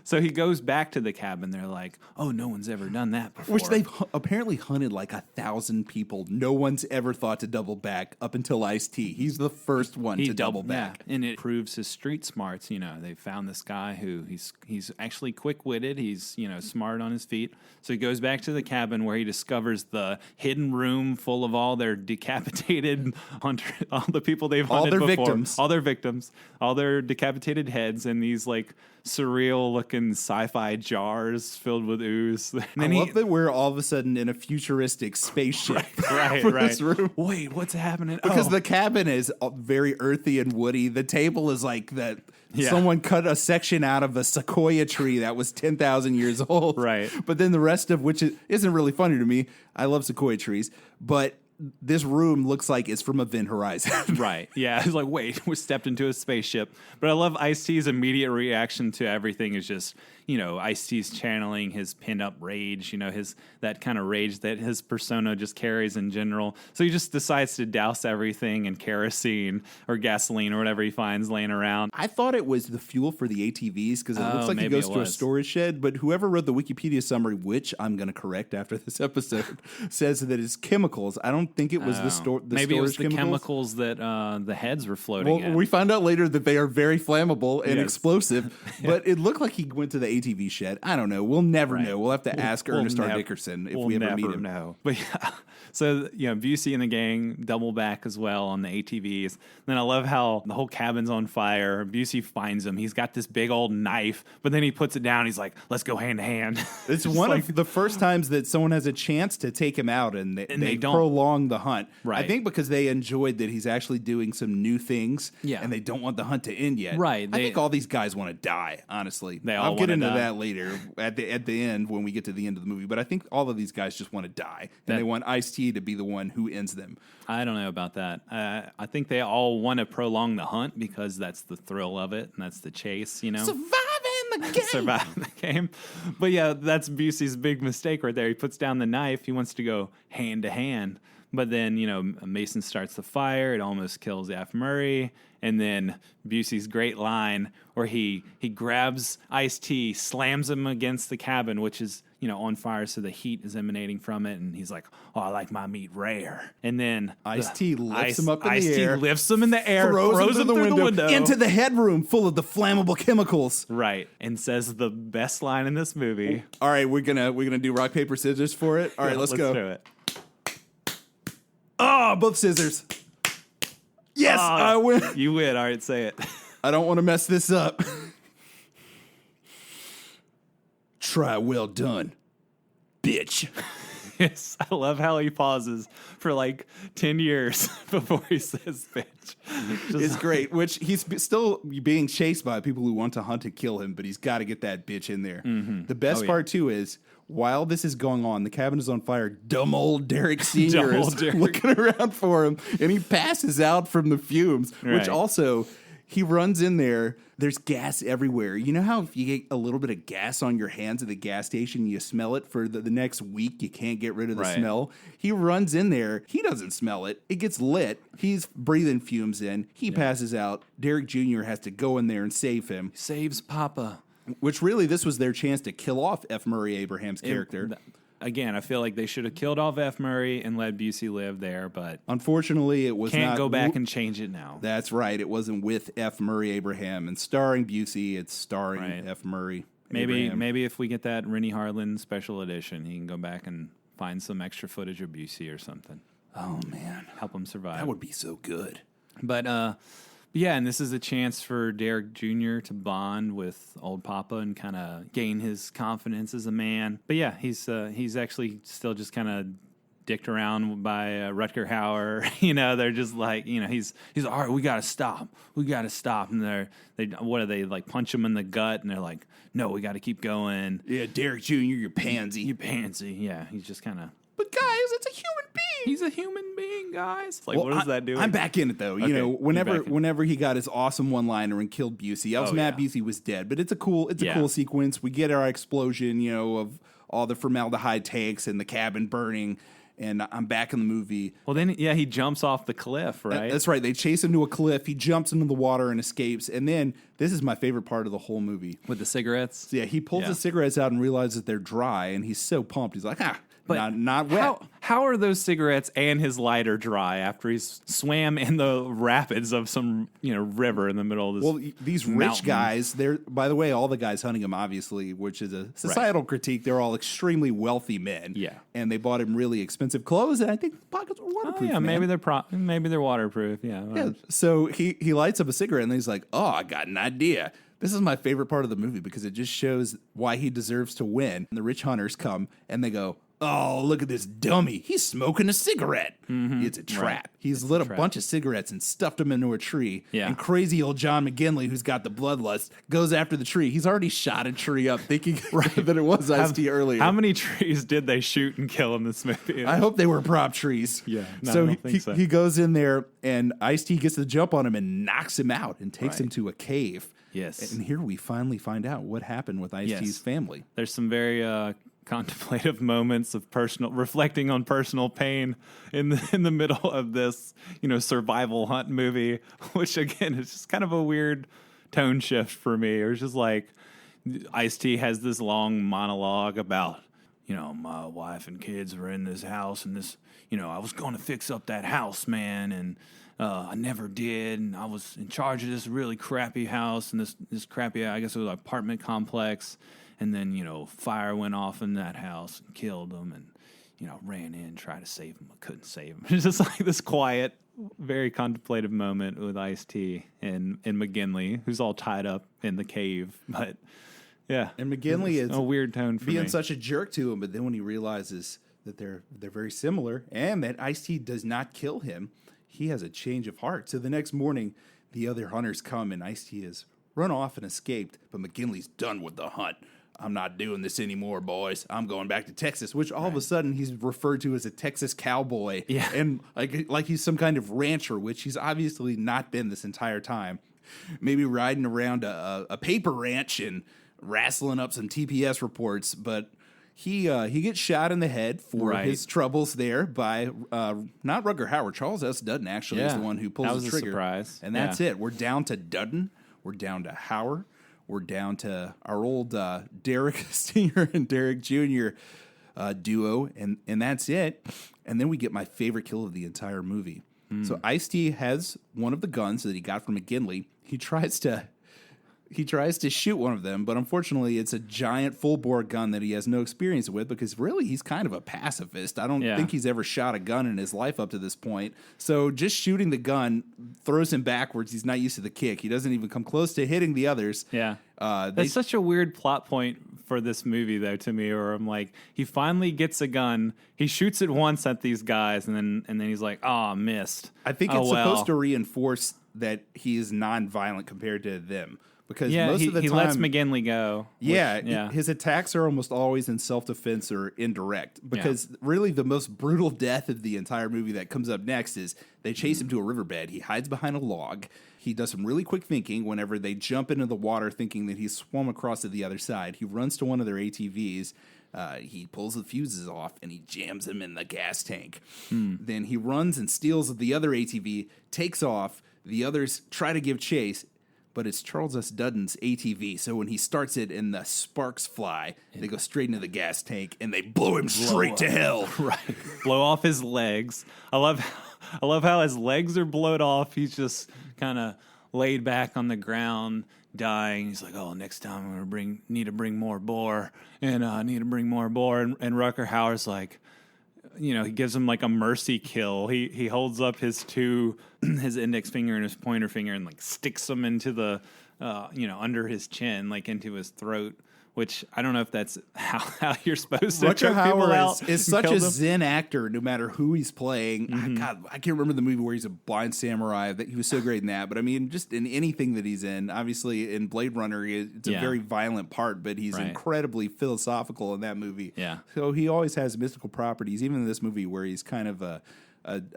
So he goes back to the cabin. They're like, oh, no one's ever done that before. Which they've apparently hunted like 1,000 people. No one's ever thought to double back up until Ice-T. He's the first one to double back. Yeah. And it proves his street smarts. They found this guy who he's actually quick-witted. He's, smart on his feet. So he goes back to the cabin where he discovers the hidden room full of all their decapitated all the people they've hunted their before. victims. All their victims. All their decapitated heads and these, like, surreal-looking sci-fi jars filled with ooze. And I love that we're all of a sudden in a futuristic spaceship. Right. This room. Wait, what's happening? Because the cabin is very earthy and woody. The table is like that. Yeah. Someone cut a section out of a sequoia tree that was 10,000 years old. Right. But then the rest of which isn't really funny to me. I love sequoia trees. But this room looks like it's from Event Horizon. Right. Yeah. It's like, wait, we stepped into a spaceship. But I love Ice-T's immediate reaction to everything is just, Ice-T's channeling his pin-up rage, that kind of rage that his persona just carries in general. So he just decides to douse everything in kerosene or gasoline or whatever he finds laying around. I thought it was the fuel for the ATVs because it looks like he goes to a storage shed. But whoever wrote the Wikipedia summary, which I'm going to correct after this episode, says that it's chemicals. I don't think it was the Maybe it was storage the chemicals that the heads were floating Well, in. we find out later that they are very flammable and Yes. explosive, but it looked like he went to the ATV shed. I don't know. We'll never know. We'll have to ask Ernest R. Dickerson if we ever meet him. Know. But yeah, so Busey and the gang double back as well on the ATVs. Then I love how the whole cabin's on fire. Busey finds him. He's got this big old knife, but then he puts it down. He's like, "Let's go hand to hand." It's one of the first times that someone has a chance to take him out, and they don't prolong the hunt. Right. I think because they enjoyed that he's actually doing some new things, Yeah. and they don't want the hunt to end yet. Right. I think all these guys want to die. Honestly, They all I'll get wanna into die. that later at the end when we get to the end of the movie. But I think all of these guys just want to die, and they want Ice-T to be the one who ends them. I don't know about that. I think they all want to prolong the hunt because that's the thrill of it and that's the chase. Surviving the game. Surviving the game. But yeah, that's Busey's big mistake right there. He puts down the knife. He wants to go hand to hand. But then, Mason starts the fire. It almost kills F. Murray. And then Busey's great line where he grabs Ice-T, slams him against the cabin, which is, on fire, so the heat is emanating from it. And he's like, "Oh, I like my meat rare." And then Ice-T lifts him up in the Ice-T air. lifts him in the air, Throws him through the window into the headroom full of the flammable chemicals. Right, and says the best line in this movie. All right, we're gonna do rock paper scissors for it. All right, let's go. do it. Oh, both scissors. Yes, I win. You win. All right, say it. I don't want to mess this up. Try well done, bitch. Yes, I love how he pauses for like 10 years before he says bitch. It's great, which he's still being chased by people who want to hunt and kill him, but he's got to get that bitch in there. Mm-hmm. The best part, too, is while this is going on, the cabin is on fire. Dumb old Derek Sr. is looking around for him, and he passes out from the fumes, which also... He runs in there. There's gas everywhere. You know how if you get a little bit of gas on your hands at the gas station, you smell it for the next week, you can't get rid of the smell? He runs in there. He doesn't smell it. It gets lit. He's breathing fumes in. He passes out. Derek Jr. has to go in there and save him. Saves Papa. Which really, this was their chance to kill off F. Murray Abraham's character. Again, I feel like they should have killed off F. Murray and let Busey live there, but unfortunately, it was can't go back and change it now. That's right. It wasn't with F. Murray Abraham and starring Busey. It's starring F. Murray. Maybe if we get that Renny Harlin special edition, he can go back and find some extra footage of Busey or something. Oh man, help him survive. That would be so good. But yeah, and this is a chance for Derek Jr. to bond with old Papa and kind of gain his confidence as a man. But yeah, he's actually still just kind of dicked around by Rutger Hauer. They're just like, he's all right. We gotta stop. And they like punch him in the gut, and they're like, no, we got to keep going. Yeah, Derek Jr., you pansy. You pansy. Yeah, he's just kind of. But guys, it's a human He's a human being, guys. Like, what is that doing? I'm back in it though. Okay, You know, you're back in. whenever he got his awesome one-liner and killed Busey, I was mad Busey was dead. But it's a cool sequence. We get our explosion, you know, of all the formaldehyde tanks and the cabin burning. And I'm back in the movie. Well, then, he jumps off the cliff, right? That's right. They chase him to a cliff. He jumps into the water and escapes. And then, this is my favorite part of the whole movie. With the cigarettes? So, he pulls the cigarettes out and realizes they're dry. And he's so pumped. He's like, not wet. How are those cigarettes and his lighter dry after he's swam in the rapids of some river in the middle of this? Well, these rich guys, they're, by the way, all the guys hunting him, obviously, which is a societal critique. They're all extremely wealthy men. Yeah. And they bought him really expensive clothes, and I think the pockets were waterproof. Maybe they're waterproof. Yeah. So he lights up a cigarette, and he's like, "Oh, I got an idea." This is my favorite part of the movie because it just shows why he deserves to win. And the rich hunters come, and they go, "Oh, look at this dummy. He's smoking a cigarette." It's a trap. Right. He's lit a bunch of cigarettes and stuffed them into a tree. Yeah. And crazy old John McGinley, who's got the bloodlust, goes after the tree. He's already shot a tree up thinking that it was Ice-T earlier. How many trees did they shoot and kill in this movie? I hope they were prop trees. Yeah. No, So I don't think so. he goes in there, and Ice-T gets the jump on him and knocks him out and takes him to a cave. Yes. And here we finally find out what happened with Ice-T's family. There's some very contemplative moments of reflecting on personal pain in the middle of this, survival hunt movie, which again is just kind of a weird tone shift for me. It was just like Ice-T has this long monologue about, my wife and kids were in this house and this, I was going to fix up that house, man, and I never did, and I was in charge of this really crappy house and this crappy, I guess it was an apartment complex. And then, fire went off in that house and killed them and, ran in, tried to save him. I couldn't save him. It's just like this quiet, very contemplative moment with Ice-T and McGinley, who's all tied up in the cave. But, yeah. And McGinley is a weird tone for being me. such a jerk to him, but then when he realizes that they're very similar and that Ice-T does not kill him, he has a change of heart. So the next morning, the other hunters come and Ice-T has run off and escaped, but McGinley's done with the hunt. "I'm not doing this anymore, boys. I'm going back to Texas," which all of a sudden he's referred to as a Texas cowboy. Yeah. And like he's some kind of rancher, which he's obviously not been this entire time. Maybe riding around a paper ranch and wrestling up some TPS reports, but he gets shot in the head for his troubles there by not Rutger Hauer. Charles S. Dutton actually is the one who pulls the trigger. That was a surprise. And that's it. We're down to Dutton. We're down to Hauer. We're down to our old Derek Sr. and Derek Jr. Duo, and that's it. And then we get my favorite kill of the entire movie. So Ice-T has one of the guns that he got from McGinley. He tries to shoot one of them, but unfortunately it's a giant full-bore gun that he has no experience with because really he's kind of a pacifist. I don't think he's ever shot a gun in his life up to this point. So just shooting the gun throws him backwards. He's not used to the kick. He doesn't even come close to hitting the others. Yeah. That's such a weird plot point for this movie, though, to me, where I'm like, he finally gets a gun, he shoots it once at these guys, and then he's like, "Oh, missed." I think it's supposed to reinforce that he is non-violent compared to them. Because most of the time, he lets McGinley go. His attacks are almost always in self-defense or indirect. Because really the most brutal death of the entire movie that comes up next is they chase him to a riverbed. He hides behind a log. He does some really quick thinking whenever they jump into the water thinking that he's swum across to the other side. He runs to one of their ATVs. He pulls the fuses off and he jams them in the gas tank. Then he runs and steals the other ATV, takes off. The others try to give chase. But it's Charles S. Dutton's ATV, so when he starts it and the sparks fly, they go straight into the gas tank and they blow him straight to hell. Right, blow off his legs. I love how his legs are blowed off. He's just kind of laid back on the ground, dying. He's like, "Oh, next time I'm gonna need to bring more boar, and need to bring more boar." And Rutger Hauer's like, he gives him like a mercy kill. He holds up his his index finger and his pointer finger and like sticks them into the, under his chin, like into his throat which I don't know if that's how you're supposed to Rutger choke people Hauer out. is such kill a them. zen actor, no matter who he's playing. God, I can't remember the movie where he's a blind samurai. That he was so great in that. But I mean, just in anything that he's in. Obviously, in Blade Runner, it's a very violent part, but he's incredibly philosophical in that movie. Yeah. So he always has mystical properties. Even in this movie, where he's kind of a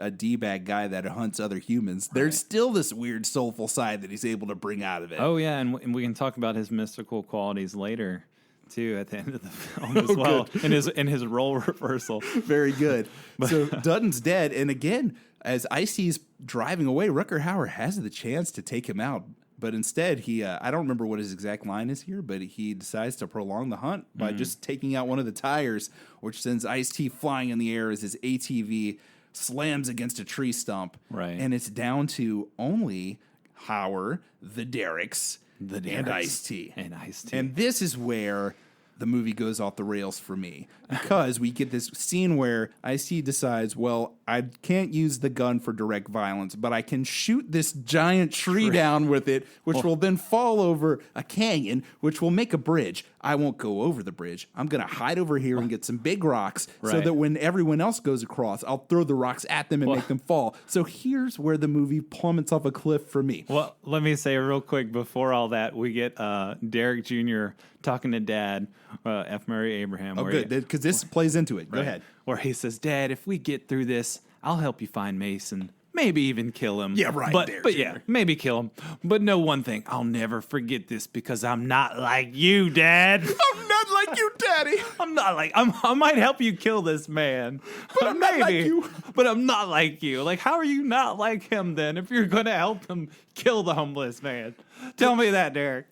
D-bag guy that hunts other humans, there's still this weird soulful side that he's able to bring out of it. Oh yeah, and we can talk about his mystical qualities later too at the end of the film as well. In his role reversal. Very good. So Dutton's dead, and again, as Ice-T's driving away, Rutger Hauer has the chance to take him out, but instead he I don't remember what his exact line is here, but he decides to prolong the hunt by just taking out one of the tires, which sends Ice-T flying in the air as his ATV slams against a tree stump. Right. And it's down to only Hauer, the Derricks, and Ice-T. And this is where the movie goes off the rails for me, because we get this scene where Ice-T decides, well, I can't use the gun for direct violence, but I can shoot this giant tree down with it, which will then fall over a canyon, which will make a bridge. I won't go over the bridge. I'm going to hide over here and get some big rocks so that when everyone else goes across, I'll throw the rocks at them and make them fall. So here's where the movie plummets off a cliff for me. Well, let me say real quick before all that, we get Derek Jr. talking to Dad, F. Murray Abraham. Oh, good, because this plays into it. Go ahead. Where he says, Dad, if we get through this, I'll help you find Mason. Maybe even kill him. Yeah, right. But yeah, maybe kill him. But know one thing, I'll never forget this because I'm not like you, Dad. I'm not like you, Daddy. I'm not like I might help you kill this man, but I'm not like you. But I'm not like you. Like, how are you not like him then? If you're going to help him kill the homeless man, tell me that, Derek.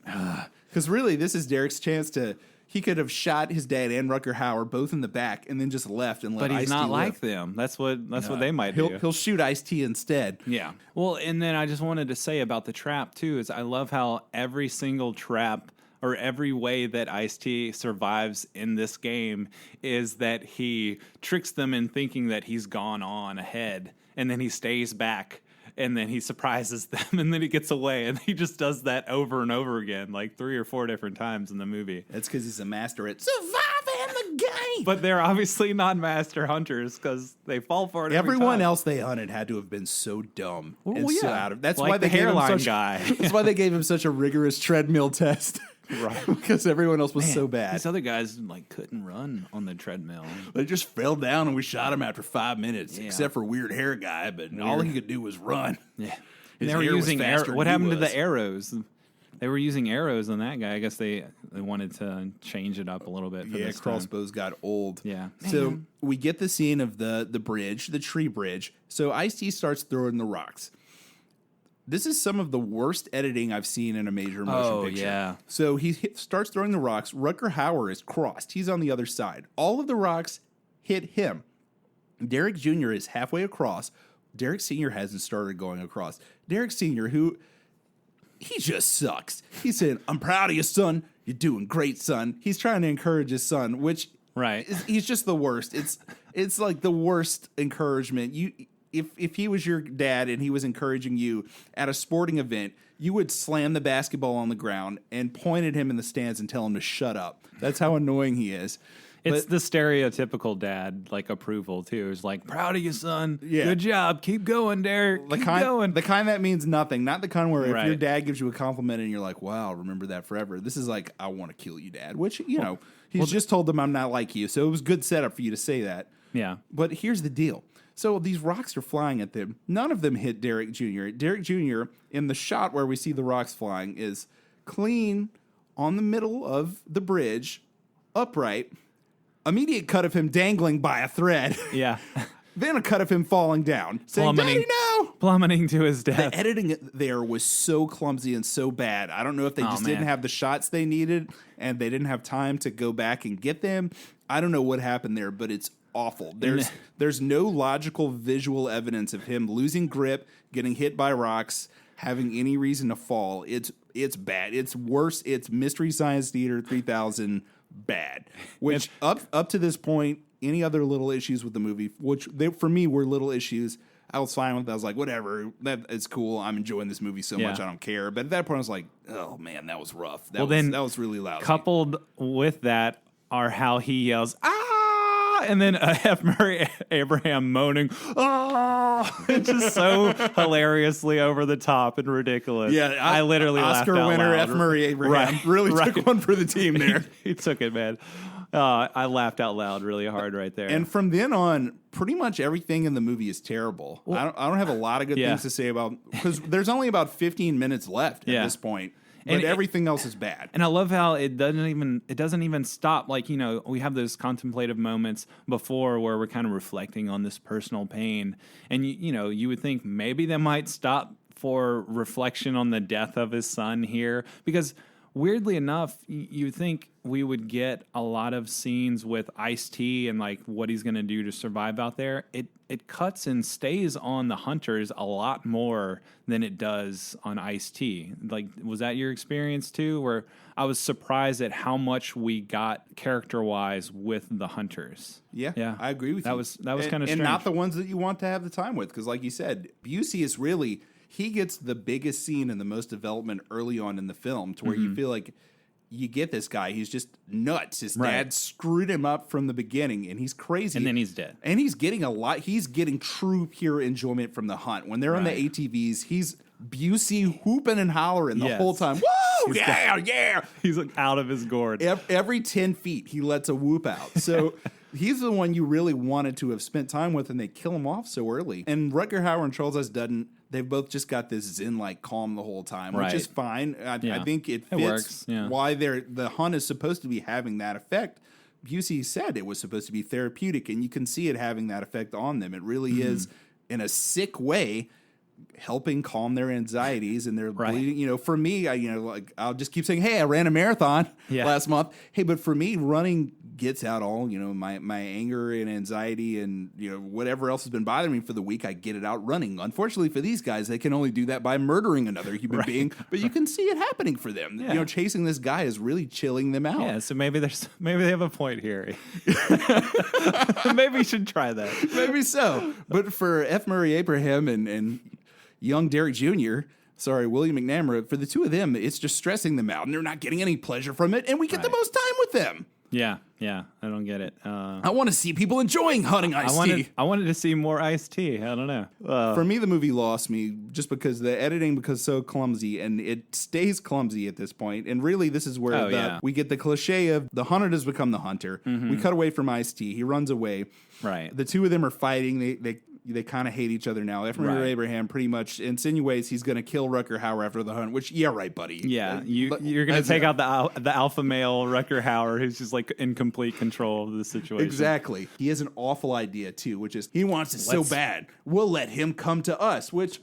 Because really, this is Derek's chance to. He could have shot his dad and Rutger Hauer both in the back and then just left and let Ice-T But he's not live. like them. That's what they might do. He'll shoot Ice-T instead. Yeah. Well, and then I just wanted to say about the trap too is I love how every single trap or every way that Ice-T survives in this game is that he tricks them in thinking that he's gone on ahead, and then he stays back. And then he surprises them, and then he gets away, and he just does that over and over again, like 3 or 4 different times in the movie. That's because he's a master at surviving the game. But they're obviously not master hunters because they fall for it. Everyone else they hunted had to have been so dumb and so out of. That's like why they the hairline gave him guy. That's why they gave him such a rigorous treadmill test. Right, because everyone else was so bad. These other guys like couldn't run on the treadmill. They just fell down, and we shot him after 5 minutes, except for weird hair guy. But all he could do was run. Yeah, His they were hair was using faster what than he happened to was. the arrows? They were using arrows on that guy. I guess they wanted to change it up a little bit. For this crossbows got old. Yeah. So we get the scene of the bridge, the tree bridge. So Ice-T starts throwing the rocks. This is some of the worst editing I've seen in a major motion picture. Yeah. So he starts throwing the rocks. Rutger Hauer is crossed. He's on the other side. All of the rocks hit him. Derek Jr. is halfway across. Derek Sr. hasn't started going across. Derek Sr., he just sucks. He said, I'm proud of you, son. You're doing great, son. He's trying to encourage his son, which he's just the worst. It's like the worst encouragement. If he was your dad and he was encouraging you at a sporting event, you would slam the basketball on the ground and point at him in the stands and tell him to shut up. That's how annoying he is. It's the stereotypical dad like approval too. It's like, proud of you, son. Yeah. Good job. Keep going, Derek. Keep going. The kind that means nothing. Not the kind where if your dad gives you a compliment and you're like, wow, remember that forever. This is like, I want to kill you, Dad. Which, he's just told them I'm not like you. So it was good setup for you to say that. Yeah. But here's the deal. So these rocks are flying at them. None of them hit Derek Jr. Derek Jr., in the shot where we see the rocks flying, is clean on the middle of the bridge, upright. Immediate cut of him dangling by a thread. Yeah. Then a cut of him falling down, saying, Daddy, no! Plummeting to his death. The editing there was so clumsy and so bad. I don't know if they didn't have the shots they needed and they didn't have time to go back and get them. I don't know what happened there, but it's awful. There's no logical visual evidence of him losing grip, getting hit by rocks, having any reason to fall. It's bad. It's worse. It's Mystery Science Theater 3000 bad. Which up to this point, any other little issues with the movie, which for me were little issues, I was fine with it. I was like, whatever, that is cool. I'm enjoying this movie so much, I don't care. But at that point, I was like, oh man, that was rough. That was really loud. Coupled with that are how he yells, ah, and then F. Murray Abraham moaning, oh, it's just so hilariously over the top and ridiculous. Yeah, I literally Oscar laughed out winner loud. F. Murray Abraham really took one for the team there. He took it, man. I laughed out loud really hard right there. And from then on, pretty much everything in the movie is terrible. I don't have a lot of good things to say about, because there's only about 15 minutes left at this point. But everything else is bad. And I love how it doesn't even stop. Like, we have those contemplative moments before where we're kind of reflecting on this personal pain. And, you would think maybe they might stop for reflection on the death of his son here. Because weirdly enough, you think we would get a lot of scenes with Ice-T and like what he's going to do to survive out there. It cuts and stays on the hunters a lot more than it does on Ice-T. Like, was that your experience too? Where I was surprised at how much we got character-wise with the hunters. Yeah, I agree with you. That was kind of strange. And not the ones that you want to have the time with, because like you said, Busey is really... He gets the biggest scene and the most development early on in the film, to where you feel like you get this guy. He's just nuts. His dad screwed him up from the beginning, and he's crazy. And then he's dead. And he's getting a lot. He's getting true, pure enjoyment from the hunt. When they're on the ATVs, he's Busey whooping and hollering the whole time. Woo! Yeah! He's like out of his gourd. Every 10 feet, he lets a whoop out. So... He's the one you really wanted to have spent time with, and they kill him off so early. And Rutger Hauer and Charles S. Dutton, they've both just got this zen-like calm the whole time, which is fine. I think it fits why the hunt is supposed to be having that effect. Busey said it was supposed to be therapeutic, and you can see it having that effect on them. It really is, in a sick way, helping calm their anxieties and their bleeding. For me, I'll just keep saying, hey, I ran a marathon last month. Hey, but for me, running gets out all, my anger and anxiety and, whatever else has been bothering me for the week, I get it out running. Unfortunately for these guys, they can only do that by murdering another human being, but you can see it happening for them. Chasing this guy is really chilling them out. Yeah, so maybe they have a point here. Maybe you should try that. Maybe so. But for F. Murray Abraham and young Derek Jr., William McNamara, for the two of them, it's just stressing them out, and they're not getting any pleasure from it, and we get the most time with them. Yeah, I don't get it. I want to see people enjoying hunting Ice-T. I wanted to see more Ice-T. I don't know. For me, the movie lost me just because the editing becomes so clumsy, and it stays clumsy at this point. And really, this is where we get the cliche of the hunter does become the hunter. We cut away from Ice-T. He runs away. Right. The two of them are fighting. They kind of hate each other now. F. Murray Abraham pretty much insinuates he's going to kill Rutger Hauer after the hunt, which, right, buddy. Yeah, you're going to take out the alpha male Rutger Hauer, who's just like in complete control of the situation. Exactly. He has an awful idea, too, which is he wants it so bad, we'll let him come to us, which,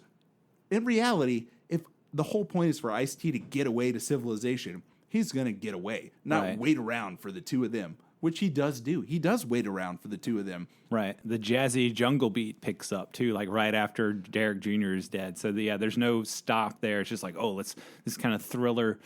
in reality, if the whole point is for Ice-T to get away to civilization, he's going to get away, not wait around for the two of them. Which he does do. He does wait around for the two of them. Right. The jazzy jungle beat picks up, too, like right after Derek Jr. is dead. So, there's no stop there. It's just like, this kind of thriller,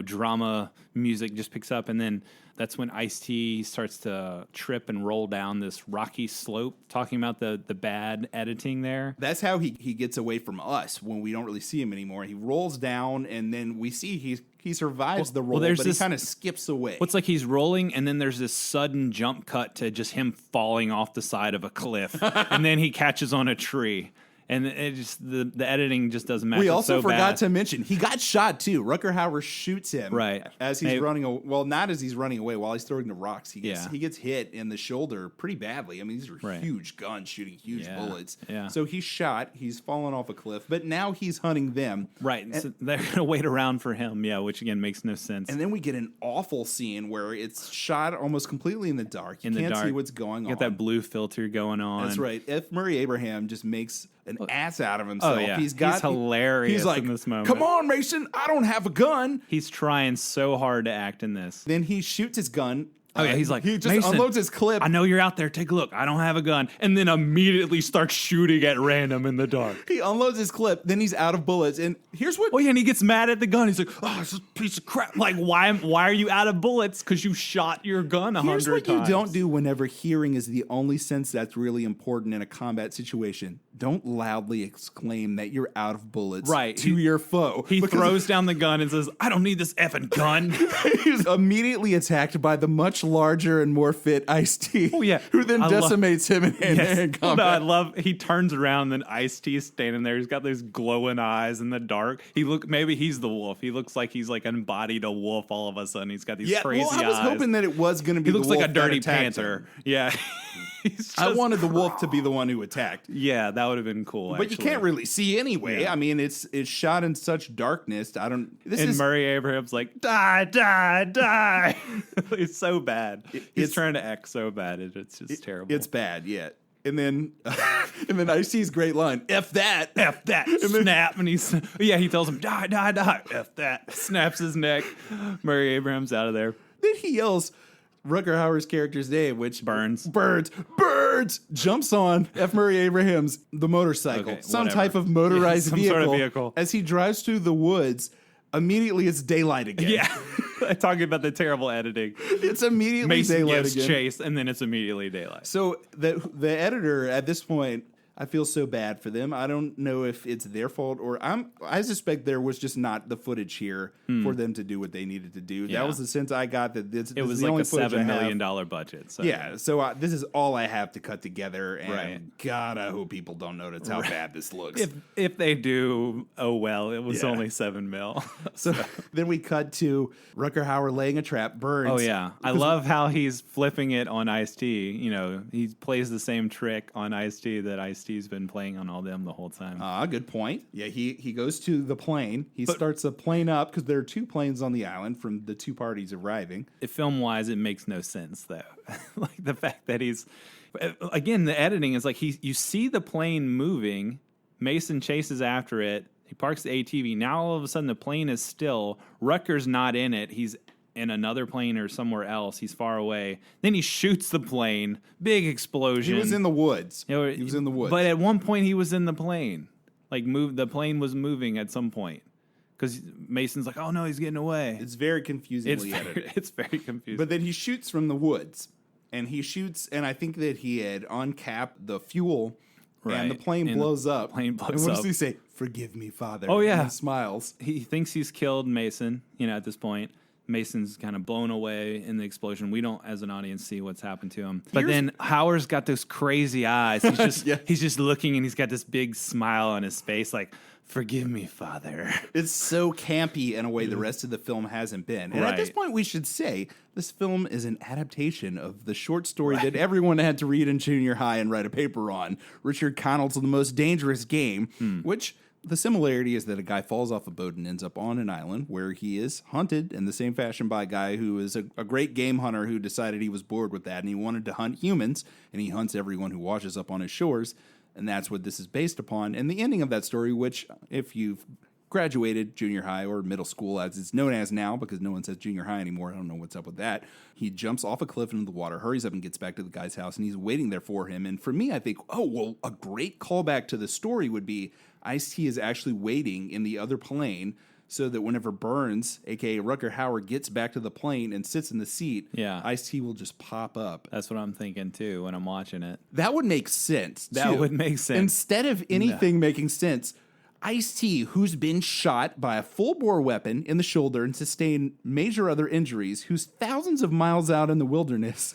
drama music just picks up. And then that's when Ice-T starts to trip and roll down this rocky slope, talking about the bad editing there. That's how he gets away from us when we don't really see him anymore. He rolls down, and then we see he survives the roll, but he kind of skips away. It's like he's rolling, and then there's this sudden jump cut to just him falling off the side of a cliff, and then he catches on a tree. And it just the editing just doesn't match. We also forgot to mention he got shot too. Rutger Hauer shoots him as he's running. Well, not as he's running away. While he's throwing the rocks, he gets hit in the shoulder pretty badly. I mean, these are huge guns shooting huge bullets. Yeah. So he's shot. He's fallen off a cliff. But now he's hunting them. Right. And so they're gonna wait around for him. Yeah, which again makes no sense. And then we get an awful scene where it's shot almost completely in the dark. You can't see what's going on. Get that blue filter going on. That's right. F. Murray Abraham just makes an ass out of himself. Oh, yeah. He's hilarious. He's like, in this moment. Come on, Mason, I don't have a gun. He's trying so hard to act in this. Then he shoots his gun. Oh, yeah, he's like, he just unloads his clip. I know you're out there. Take a look. I don't have a gun. And then immediately starts shooting at random in the dark. He unloads his clip. Then he's out of bullets. And here's what... Oh, yeah, and he gets mad at the gun. He's like, it's a piece of crap. Like, why are you out of bullets? Because you shot your gun 100 times. Here's what you don't do whenever hearing is the only sense that's really important in a combat situation. don't loudly exclaim that you're out of bullets Right. to your foe. He because throws down the gun and says, I don't need this effing gun. he's immediately attacked by the much larger and more fit Ice-T. Oh, yeah. Who then decimates him in hand-to-hand No, combat. I love, he turns around and Ice-T is standing there. He's got those glowing eyes in the dark. Maybe he's the wolf. He looks like he's like embodied a wolf all of a sudden. He's got these crazy eyes. I was hoping that it was going to be He the looks wolf like a dirty that attacked panther. him. Yeah. I wanted the wolf to be the one who attacked. Yeah, that would have been cool. But you can't really see anyway. Yeah. I mean, it's shot in such darkness. Murray Abraham's like, die, die, die. It's so bad. He's trying to act so bad. It's just terrible. It's bad, yeah. And then Ice-T's great line, F that. F that. Snap. And he tells him, die, die, die. F that. Snaps his neck. Murray Abraham's out of there. Then he yells Rutger Hauer's character's name, which Burns, jumps on F. Murray Abraham's the motorcycle, some type of motorized some vehicle. sort of vehicle. As he drives through the woods, immediately it's daylight again. Yeah. Talking about the terrible editing. It's immediately Mason daylight gives again. chase, and then it's immediately daylight. So the editor at this point, I feel so bad for them. I don't know if it's their fault or I suspect there was just not the footage here for them to do what they needed to do. Yeah. That was the sense I got that this It was is the like only a footage $7 I have. million budget. So. Yeah, so this is all I have to cut together, and Right. God, I hope people don't notice how bad this looks. If they do, oh well, it was Yeah. only $7 million. So then we cut to Rutger Hauer laying a trap, Burns. Oh yeah, I love how he's flipping it on Ice-T. You know, he plays the same trick on Ice-T that Ice-T's been playing on all them the whole time. Good point. Yeah, he goes to the plane. He starts a plane up because there are two planes on the island from the two parties arriving. Film wise, it makes no sense though. Like the fact that he's again, the editing is like you see the plane moving. Mason chases after it. He parks the ATV. Now all of a sudden the plane is still. Rutger's not in it. He's in another plane or somewhere else. He's far away. Then he shoots the plane. Big explosion. He was in the woods. You know, he was in the woods. But at one point he was in the plane. Like the plane was moving at some point. Because Mason's like, oh no, he's getting away. It's very confusingly edited. It's very confusing. But then he shoots from the woods. And he shoots, and I think that he had uncapped the fuel, and the plane blows up. Plane blows and what up. does he say? Forgive me, Father. Oh, yeah. And he smiles. He thinks he's killed Mason, at this point. Mason's kind of blown away in the explosion. We don't, as an audience, see what's happened to him. But then Hauer's got those crazy eyes. He's just he's just looking, and he's got this big smile on his face, like, forgive me, Father. It's so campy in a way the rest of the film hasn't been. And at this point, we should say this film is an adaptation of the short story that everyone had to read in junior high and write a paper on, Richard Connell's The Most Dangerous Game, which the similarity is that a guy falls off a boat and ends up on an island where he is hunted in the same fashion by a guy who is a great game hunter who decided he was bored with that and he wanted to hunt humans, and he hunts everyone who washes up on his shores. And that's what this is based upon. And the ending of that story, which if you've graduated junior high or middle school, as it's known as now, because no one says junior high anymore. I don't know what's up with that. He jumps off a cliff into the water, hurries up and gets back to the guy's house, and he's waiting there for him. And for me, I think, a great callback to the story would be Ice-T is actually waiting in the other plane so that whenever Burns, a.k.a. Rutger Hauer, gets back to the plane and sits in the seat, Ice-T will just pop up. That's what I'm thinking, too, when I'm watching it. That would make sense, too. That would make sense. Instead of anything making sense, Ice-T, who's been shot by a full-bore weapon in the shoulder and sustained major other injuries, who's thousands of miles out in the wilderness,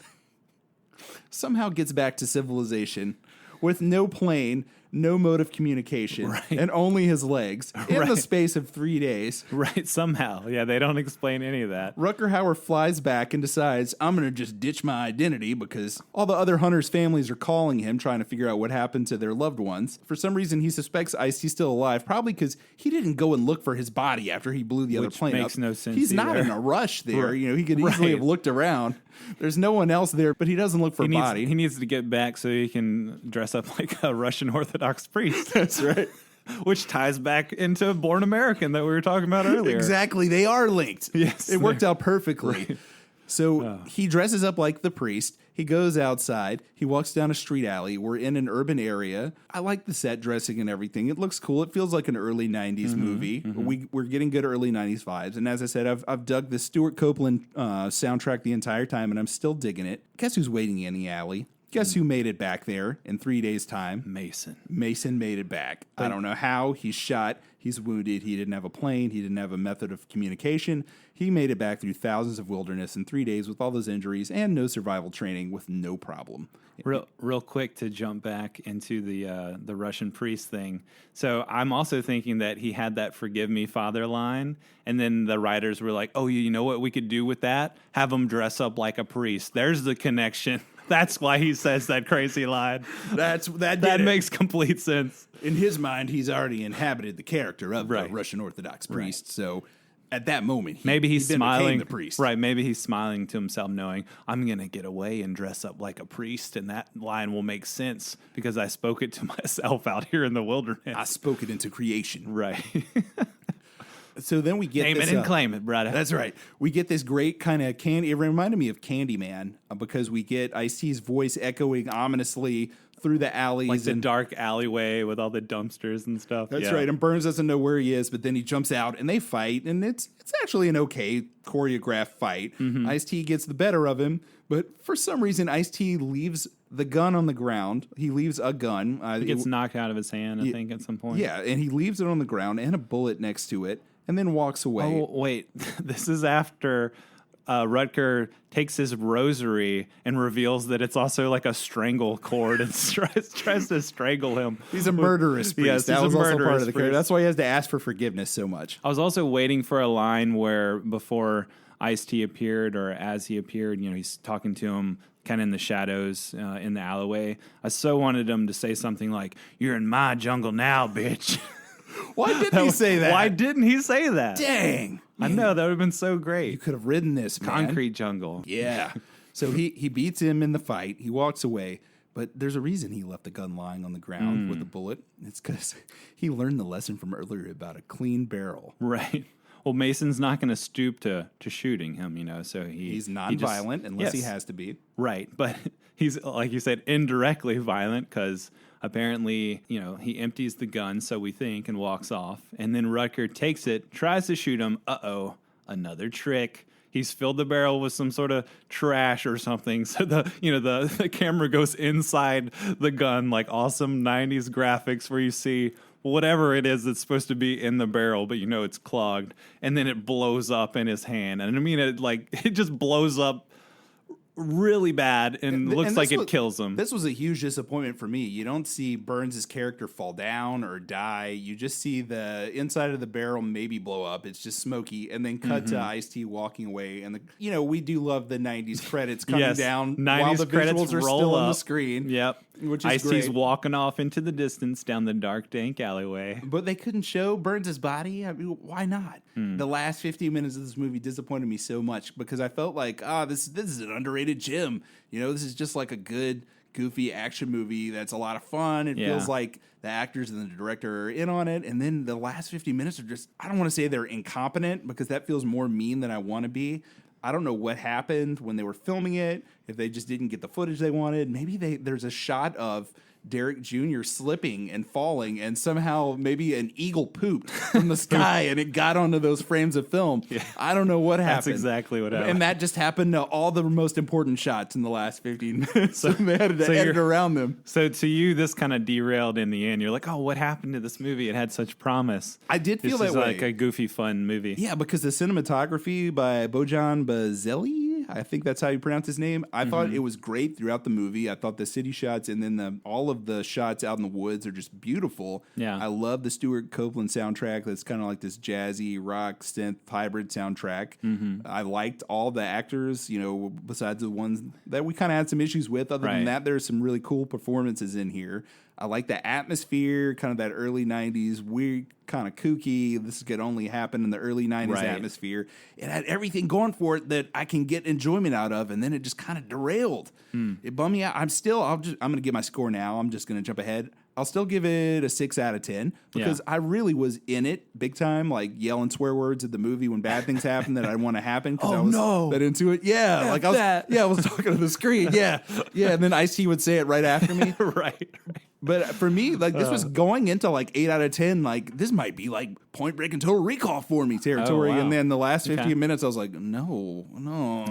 somehow gets back to civilization with no plane, no mode of communication, and only his legs in the space of 3 days. Right, somehow. Yeah, they don't explain any of that. Rutger Hauer flies back and decides, I'm going to just ditch my identity because all the other hunters' families are calling him, trying to figure out what happened to their loved ones. For some reason, he suspects Ice-T's still alive, probably because he didn't go and look for his body after he blew the other plane up. Makes no sense He's not either. in a rush there. You know, he could easily have looked around. There's no one else there, but he doesn't look for a body. He needs to get back so he can dress up like a Russian Orthodox priest. That's right. Which ties back into Born American that we were talking about earlier. Exactly. They are linked. Yes. It worked out perfectly. Right. So he dresses up like the priest. He goes outside. He walks down a street alley. We're in an urban area. I like the set dressing and everything. It looks cool. It feels like an early 90s movie. We're getting good early 90s vibes. And as I said, I've dug the Stuart Copeland soundtrack the entire time, and I'm still digging it. Guess who's waiting in the alley? Guess who made it back there in 3 days' time? Mason. Mason made it back. I don't know how. He's shot. He's wounded. He didn't have a plane. He didn't have a method of communication. He made it back through thousands of wilderness in 3 days with all those injuries and no survival training with no problem. Real quick to jump back into the Russian priest thing. So I'm also thinking that he had that "Forgive me, Father" line, and then the writers were like, "Oh, you know what we could do with that? Have him dress up like a priest." There's the connection. That's why he says that crazy line. That makes complete sense. In his mind, he's already inhabited the character of the Russian Orthodox priest. So at that moment, maybe he's smiling. The priest. Right. Maybe he's smiling to himself, knowing I'm going to get away and dress up like a priest, and that line will make sense because I spoke it to myself out here in the wilderness. I spoke it into creation. Right. So then we get name this, it and claim it, brother. That's right. We get this great kind of candy. It reminded me of Candyman because we get Ice-T's voice echoing ominously through the alleys, like the dark alleyway with all the dumpsters and stuff. That's right. And Burns doesn't know where he is, but then he jumps out and they fight, and it's actually an okay choreographed fight. Ice-T gets the better of him, but for some reason Ice-T leaves the gun on the ground. He leaves a gun. He gets knocked out of his hand, I think, at some point. Yeah, and he leaves it on the ground and a bullet next to it, and then walks away. Oh, wait. This is after Rutger takes his rosary and reveals that it's also like a strangle cord and tries to strangle him. He's a murderous priest. Yes, that was also part of the priest. character. That's why he has to ask for forgiveness so much. I was also waiting for a line where before Ice-T appeared, or as he appeared, he's talking to him kind of in the shadows in the alleyway. I so wanted him to say something like, "You're in my jungle now, bitch." Why didn't he say that? Why didn't he say that? Dang. I know, that would have been so great. You could have ridden this, man. Concrete jungle. Yeah. So he beats him in the fight. He walks away. But there's a reason he left the gun lying on the ground with the bullet. It's because he learned the lesson from earlier about a clean barrel. Right. Well, Mason's not going to stoop to shooting him, so he's nonviolent unless he has to be. Right. But he's, like you said, indirectly violent because apparently, he empties the gun, so we think, and walks off. And then Rutger takes it, tries to shoot him. Uh-oh, another trick. He's filled the barrel with some sort of trash or something. So the camera goes inside the gun, like awesome 90s graphics where you see whatever it is that's supposed to be in the barrel, but it's clogged. And then it blows up in his hand. And I mean, it just blows up really bad and looks like it kills him. This was a huge disappointment for me. You don't see Burns' character fall down or die. You just see the inside of the barrel maybe blow up. It's just smoky, and then cut to Ice-T walking away. And we do love the 90s credits coming down 90s while the credits visuals are roll still up on the screen. Yep. Which is Ice-T's great. walking off into the distance down the dark, dank alleyway. But they couldn't show Burns' body. I mean, why not? The last 15 minutes of this movie disappointed me so much because I felt like, this is an underrated gem. This is just like a good, goofy action movie that's a lot of fun. It feels like the actors and the director are in on it. And then the last 50 minutes are just, I don't want to say they're incompetent because that feels more mean than I want to be. I don't know what happened when they were filming it, if they just didn't get the footage they wanted. Maybe there's a shot of Derek Jr. slipping and falling, and somehow maybe an eagle pooped from the sky and it got onto those frames of film. Yeah. I don't know what happened. That's exactly what happened. And that just happened to all the most important shots in the last 15 minutes. So they had to edit around them. So to you, this kind of derailed in the end. You're like, oh, what happened to this movie? It had such promise. I did feel that way. Like a goofy, fun movie. Yeah, because the cinematography by Bojan Bazelli, I think that's how you pronounce his name. I thought it was great throughout the movie. I thought the city shots and then all of the shots out in the woods are just beautiful. Yeah. I love the Stuart Copeland soundtrack. That's kind of like this jazzy rock synth hybrid soundtrack. I liked all the actors, besides the ones that we kind of had some issues with. Other than that, there's some really cool performances in here. I like the atmosphere, kind of that early 90s, weird, kind of kooky. This could only happen in the early 90s atmosphere. It had everything going for it that I can get enjoyment out of, and then it just kind of derailed. It bummed me out. I'm going to give my score now. I'm just going to jump ahead. I'll still give it a 6 out of 10 because I really was in it big time, like yelling swear words at the movie when bad things happen that I want to happen because I was that into it. Yeah, I was talking to the screen. Yeah. And then Ice-T would say it right after me. Right. But for me, like this was going into like 8 out of 10. Like this might be like Point Break and Total Recall for me territory. wow. And then the last 15 minutes, I was like, no. No.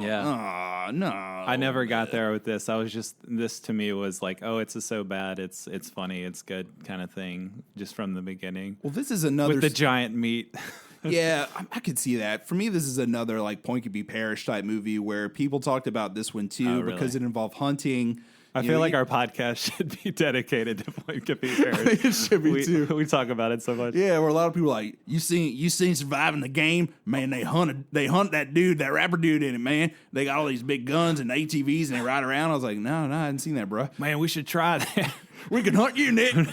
I never got there with this. I was just, this to me was like, oh, it's so bad. It's funny. It's good kind of thing just from the beginning. Well, this is another with the giant meat. Yeah, I could see that. For me, this is another like Pointy Parish type movie where people talked about this one too because it involved hunting. I feel like our podcast should be dedicated to Pointy Parish. It should be too. We talk about it so much. Yeah, where a lot of people are like, you seen Surviving the Game? Man, they hunt that dude, that rapper dude in it, man. They got all these big guns and ATVs and they ride around. I was like, no, I hadn't seen that, bro. Man, we should try that. We can hunt you, Nick. No,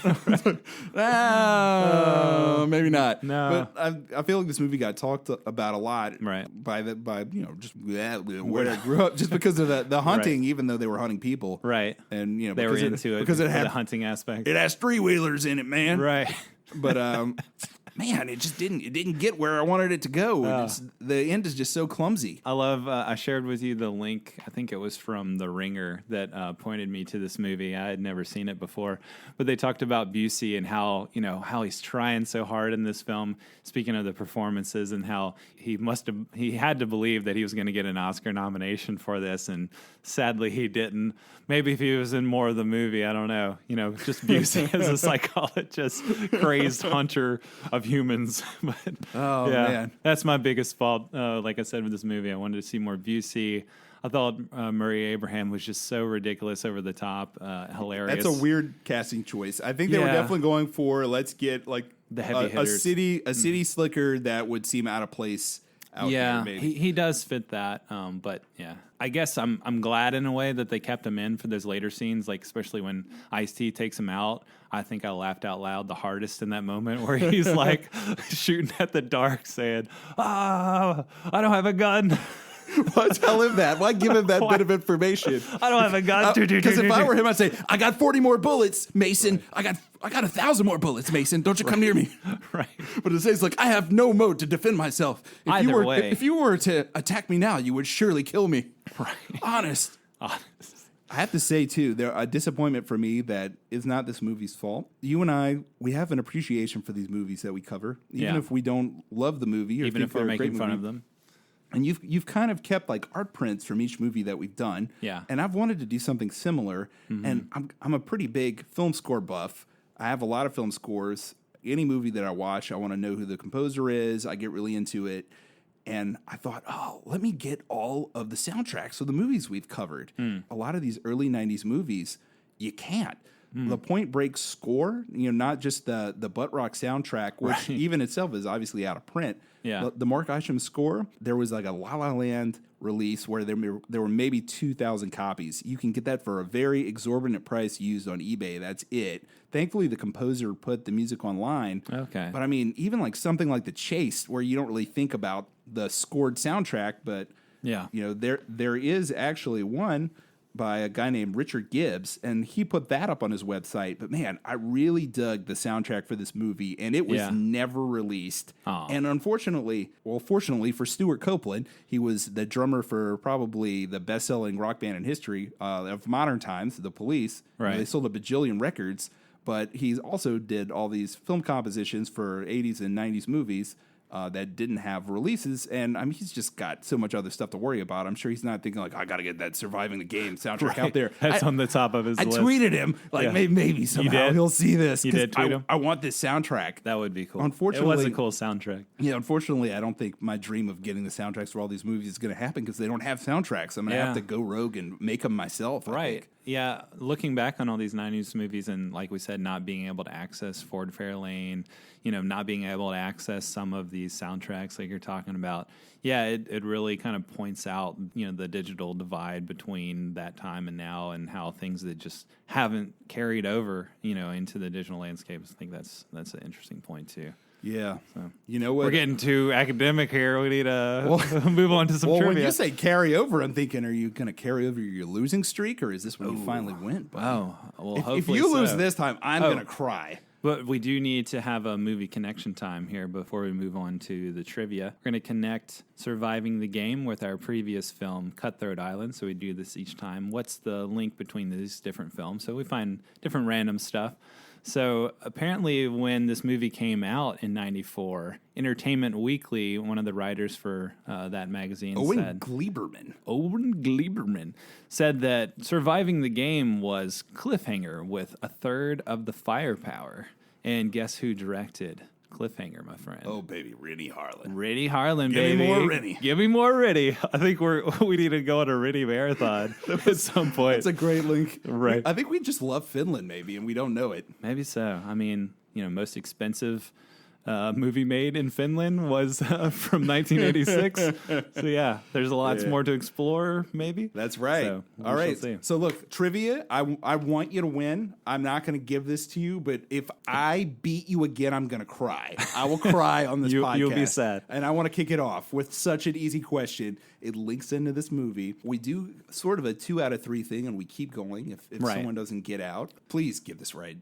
maybe not. No, but I feel like this movie got talked about a lot, right? By just where I grew up, just because of the hunting, right. Even though they were hunting people, right? And they were into it because it had the hunting aspect. It has 3-wheelers in it, man. Right? But man, it didn't get where I wanted it to go. The end is just so clumsy. I love. I shared with you the link. I think it was from The Ringer that pointed me to this movie. I had never seen it before, but they talked about Busey and how he's trying so hard in this film. Speaking of the performances and how he had to believe that he was going to get an Oscar nomination for this, and sadly he didn't. Maybe if he was in more of the movie, I don't know. Just Busey as a psychologist, crazed hunter of humans. But man, that's my biggest fault. Like I said with this movie, I wanted to see more Busey. I thought Murray Abraham was just so ridiculous, over the top, hilarious. That's a weird casting choice. I think they were definitely going for let's get like the heavy hitters. a city slicker that would seem out of place. Out there, maybe. He does fit that. But yeah, I guess I'm glad in a way that they kept him in for those later scenes, like especially when Ice-T takes him out. I think I laughed out loud the hardest in that moment where he's like shooting at the dark, saying, I don't have a gun. Why tell him that? Why give him that bit of information? I don't have a gun. Because if I were him, I'd say, I got 40 more bullets, Mason. Right. I got 1,000 more bullets, Mason. Don't you come near me. Right. But it says, like, I have no mode to defend myself. If you were to attack me now, you would surely kill me. Right. Honest. I have to say, too, a disappointment for me that is not this movie's fault. You and I, we have an appreciation for these movies that we cover, even if we don't love the movie. Or even if we're making fun of them. And you've kind of kept like art prints from each movie that we've done. Yeah. And I've wanted to do something similar. Mm-hmm. And I'm a pretty big film score buff. I have a lot of film scores. Any movie that I watch, I want to know who the composer is. I get really into it. And I thought, let me get all of the soundtracks of the movies we've covered. A lot of these early 90s movies, you can't. The Point Break score, not just the butt rock soundtrack, which even itself is obviously out of print. Yeah. The Mark Isham score, there was like a La La Land release where there were maybe 2,000 copies. You can get that for a very exorbitant price used on eBay. That's it. Thankfully, the composer put the music online. Okay. But I mean, even like something like The Chase, where you don't really think about the scored soundtrack, but there is actually one by a guy named Richard Gibbs, and he put that up on his website. But man, I really dug the soundtrack for this movie, and it was never released. Aww. And fortunately for Stuart Copeland, he was the drummer for probably the best-selling rock band in history of modern times, The Police. Right. They sold a bajillion records, but he also did all these film compositions for 80s and 90s movies that didn't have releases, and I mean, he's just got so much other stuff to worry about. I'm sure he's not thinking like, I got to get that Surviving the Game soundtrack out there. That's on the top of his list. I tweeted him like maybe somehow he'll see this. You did tweet him? I want this soundtrack. That would be cool. Unfortunately, it was a cool soundtrack. Yeah, unfortunately, I don't think my dream of getting the soundtracks for all these movies is going to happen because they don't have soundtracks. I'm going to have to go rogue and make them myself. Right. Yeah, looking back on all these 90s movies and, like we said, not being able to access Ford Fairlane, not being able to access some of these soundtracks like you're talking about, it really kind of points out, the digital divide between that time and now and how things that just haven't carried over, into the digital landscape. I think that's an interesting point, too. Yeah. So, you know what? We're getting too academic here. We need to move on to some trivia. When you say carry over, I'm thinking, are you going to carry over your losing streak, or is this when you finally win? Wow. Well, if you lose this time, I'm going to cry. But we do need to have a movie connection time here before we move on to the trivia. We're going to connect Surviving the Game with our previous film, Cutthroat Island. So we do this each time. What's the link between these different films? So we find different random stuff. So apparently when this movie came out in 94, Entertainment Weekly, one of the writers for that magazine Owen Gleiberman said that Surviving the Game was cliffhanger with a third of the firepower. And guess who directed Cliffhanger, my friend? Oh, baby, Renny Harlin. Renny Harlin, Give baby. me more Renny. Give me more Renny. I think we need to go on a Renny marathon at some point. That's a great link. Right. I think we just love Finland, maybe, and we don't know it. Maybe so. I mean, most expensive movie made in Finland was from 1986. So yeah, there's a lot more to explore. Maybe that's right. So all right. So look, trivia. I want you to win. I'm not going to give this to you, but if I beat you again, I'm going to cry. I will cry on this podcast. You'll be sad. And I want to kick it off with such an easy question. It links into this movie. We do sort of a 2 out of 3 thing, and we keep going. If someone doesn't get out, please give this right.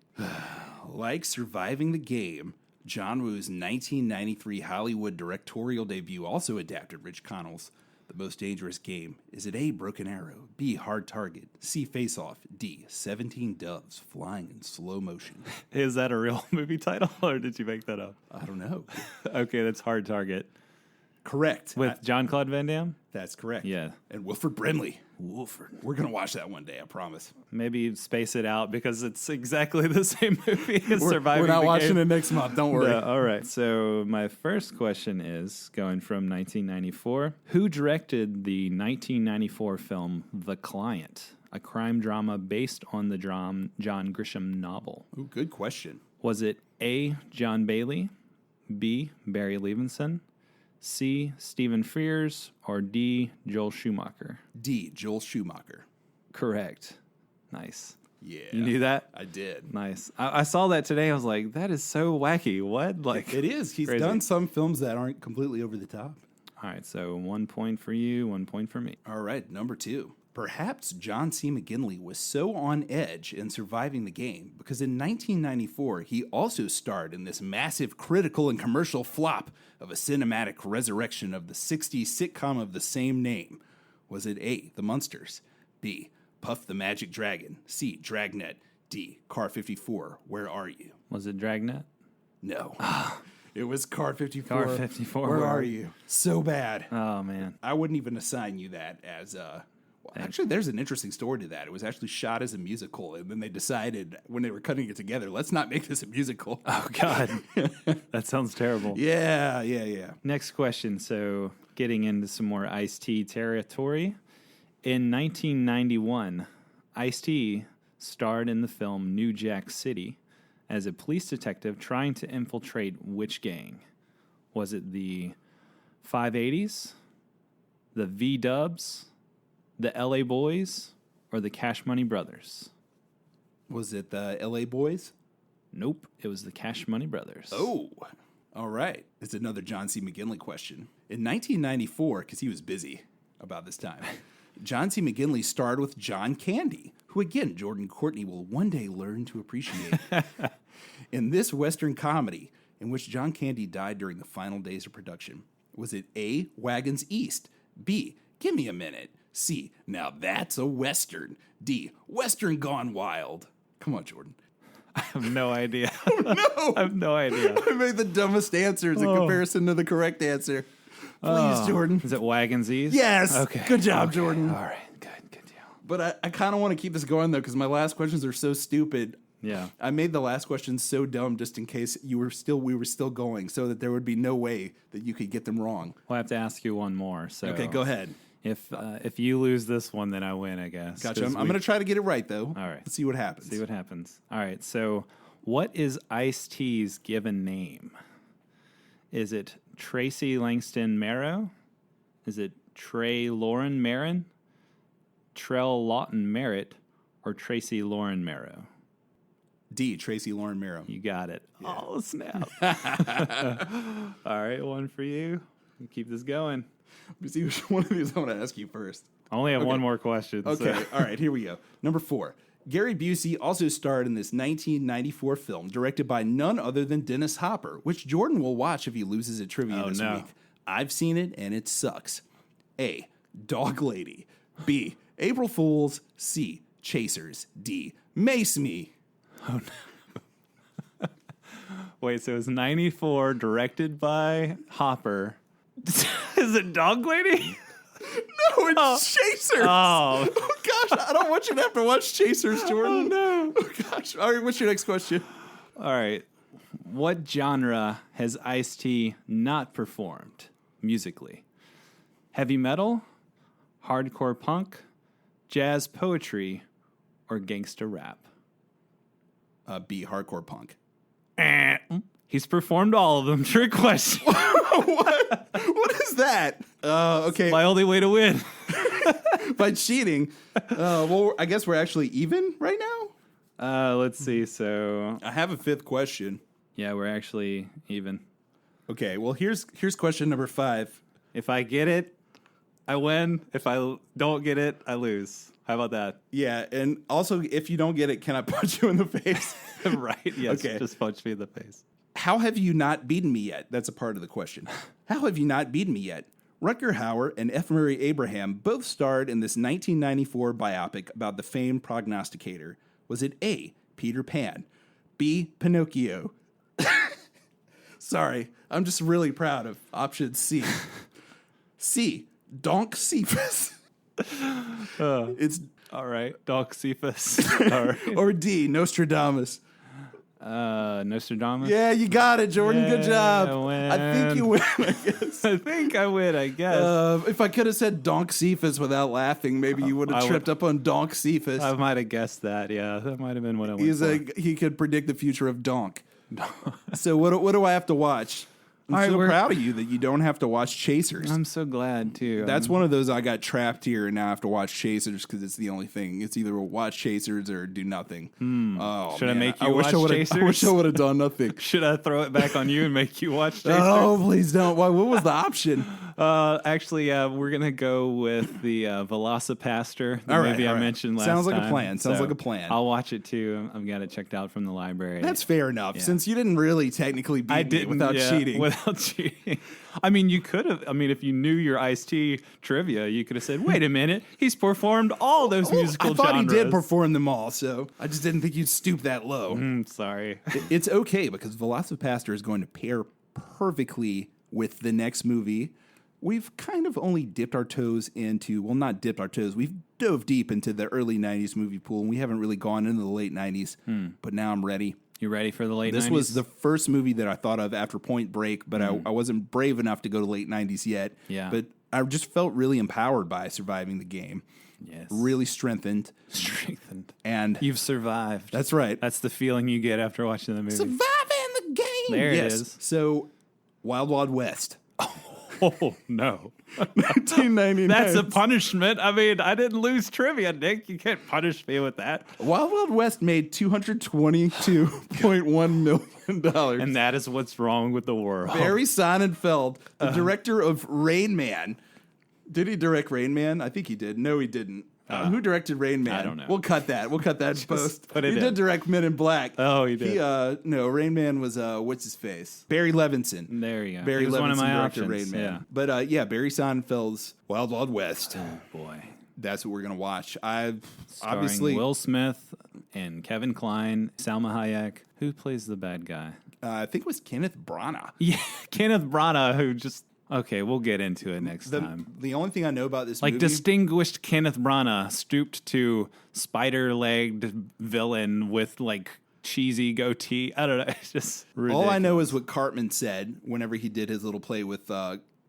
Like Surviving the Game, John Woo's 1993 Hollywood directorial debut also adapted Rich Connell's The Most Dangerous Game. Is it A, Broken Arrow, B, Hard Target, C, Face Off, D, 17 Doves Flying in Slow Motion? Is that a real movie title, or did you make that up? I don't know. Okay, that's Hard Target. Correct. With Jean-Claude Van Damme? That's correct. Yeah. And Wilford Brimley. We're going to watch that one day, I promise. Maybe space it out because it's exactly the same movie as Surviving the Game. We're not watching it next month, don't worry. No, all right. So my first question is, going from 1994, who directed the 1994 film The Client, a crime drama based on the John Grisham novel? Ooh, good question. Was it A, John Bailey, B, Barry Levinson, C, Stephen Frears, or D, Joel Schumacher? D, Joel Schumacher. Correct. Nice. Yeah. You knew that? I did. Nice. I saw that today. I was like, that is so wacky. What? Like, it is. He's crazy. done some films that aren't completely over the top. All right. So 1 point for you, 1 point for me. All right. Number 2. Perhaps John C. McGinley was so on edge in Surviving the Game because in 1994, he also starred in this massive critical and commercial flop of a cinematic resurrection of the 60s sitcom of the same name. Was it A, The Munsters, B, Puff the Magic Dragon, C, Dragnet, D, Car 54, Where Are You? Was it Dragnet? No. It was Car 54. Car 54. Where are you? So bad. Oh, man. I wouldn't even assign you that as actually, there's an interesting story to that. It was actually shot as a musical, and then they decided when they were cutting it together, let's not make this a musical. Oh, God. That sounds terrible. Yeah. Next question. So getting into some more Ice-T territory. In 1991, Ice-T starred in the film New Jack City as a police detective trying to infiltrate which gang? Was it the 580s, the V-Dubs, the LA Boys, or the Cash Money Brothers? Was it the LA Boys? Nope, it was the Cash Money Brothers. Oh, all right. It's another John C. McGinley question. In 1994, because he was busy about this time, John C. McGinley starred with John Candy, who, again, Jordan Courtney will one day learn to appreciate. In this Western comedy, in which John Candy died during the final days of production, was it A, Wagons East, B, Give Me a Minute, C, Now That's a Western, D, Western Gone Wild? Come on, Jordan. I have no idea. Oh, no. I have no idea. I made the dumbest answers in comparison to the correct answer. Please, Jordan. Is it Wagons East? Yes. Okay. Good job, Jordan. All right. Good deal. But I kind of want to keep this going, though, because my last questions are so stupid. Yeah. I made the last question so dumb just in case we were still going, so that there would be no way that you could get them wrong. We'll have to ask you one more. So Okay, go ahead. If you lose this one, then I win, I guess. Gotcha. I'm going to try to get it right, though. All right. Let's see what happens. See what happens. All right. So, what is Ice-T's given name? Is it Tracy Langston Marrow? Is it Trey Lauren Marin, Trell Lawton Merritt, or Tracy Lauren Marrow? D, Tracy Lauren Marrow. You got it. Yeah. Oh, snap. All right, one for you. Keep this going. Let me see which one of these I want to ask you first. I only have one more question. Okay, So. all right, here we go. Number 4. Gary Busey also starred in this 1994 film directed by none other than Dennis Hopper, which Jordan will watch if he loses at trivia this week. I've seen it, and it sucks. A. Dog Lady. B. April Fools. C. Chasers. D. Mace Me. Oh, no. Wait, so it's 94, directed by Hopper. Is it Dog Lady? No, it's Chasers. Oh. Gosh, I don't want you to have to watch Chasers, Jordan. Oh, no. Oh, gosh. All right, what's your next question? All right. What genre has Ice-T not performed musically? Heavy metal, hardcore punk, jazz poetry, or gangsta rap? B. Hardcore punk. He's performed all of them. Trick question. What? What is that? Okay. My only way to win. By cheating. Well, I guess we're actually even right now? Let's see. So, I have a fifth question. yeah, we're actually even. Okay, well, here's question number 5. If I get it, I win. If I don't get it, I lose. How about that? Yeah, and also, if you don't get it, can I punch you in the face? Right. Yes. Okay. Just punch me in the face. How have you not beaten me yet? That's a part of the question. How have you not beaten me yet? Rutger Hauer and F. Murray Abraham both starred in this 1994 biopic about the famed prognosticator. Was it A, Peter Pan, B, Pinocchio? Sorry, I'm just really proud of option C. C, Donk Cephas. It's All right. Doc Cephas. All right. or D, Nostradamus. Nostradamus. Yeah, you got it, Jordan. Good job. I win. I think you win, I guess. I think I win, I guess. If I could have said Donk Cephas without laughing, maybe you would have tripped up on Donk Cephas. I might have guessed that. Yeah, that might have been what I went for. He could predict the future of Donk. So what do I have to watch? I'm so proud of you that you don't have to watch Chasers. I'm so glad, too. That's one of those I got trapped here and now I have to watch Chasers because it's the only thing. It's either watch Chasers or do nothing. Oh, Should I man. make you watch Chasers? I wish I would have done nothing. Should I throw it back on you and make you watch Chasers? Oh, please don't. Why? What was the option? Actually, we're going to go with the Velocipaster, the movie I mentioned last time. Sounds like a plan. Sounds like a plan. I'll watch it, too. I've got it checked out from the library. That's fair enough, since you didn't really technically beat me without cheating. Without cheating. I mean, you could have. I mean, if you knew your Ice-T trivia, you could have said, wait a minute, he's performed all those musical genres. I thought he did perform them all, so I just didn't think you'd stoop that low. Sorry. It's okay, because Velocipaster is going to pair perfectly with the next movie. We've kind of only dipped our toes into, well, not dipped our toes, we've dove deep into the early 90s movie pool, and we haven't really gone into the late 90s, but now I'm ready. You ready for the late 90s? This was the first movie that I thought of after Point Break, but I wasn't brave enough to go to late 90s yet. Yeah. But I just felt really empowered by surviving the game. Yes. Really strengthened. And you've survived. That's right. That's the feeling you get after watching the movie. Surviving the game. There it is. So, Wild Wild West. Oh, no. 1999. That's a punishment. I mean, I didn't lose trivia, Nick. You can't punish me with that. Wild Wild West made $222.1 million. And that is what's wrong with the world. Barry Sonnenfeld, the director of Rain Man. Did he direct Rain Man? I think he did. No, he didn't. Who directed Rain Man? I don't know. We'll cut that. We'll cut that post. Put it He did direct Men in Black. Oh, he did. No, Rain Man was, what's his face? Barry Levinson. There you go. Barry He was Levinson one of my directed options. Rain Man. Yeah. But Barry Sonnenfeld's Wild Wild West. Oh, boy. That's what we're going to watch. Starring Obviously Will Smith and Kevin Kline, Salma Hayek. Who plays the bad guy? I think it was Kenneth Branagh. Yeah, Kenneth Branagh, who just... Okay, we'll get into it next time. The only thing I know about this like movie... distinguished Kenneth Branagh stooped to spider-legged villain with like cheesy goatee. I don't know. It's just ridiculous. All I know is what Cartman said whenever he did his little play with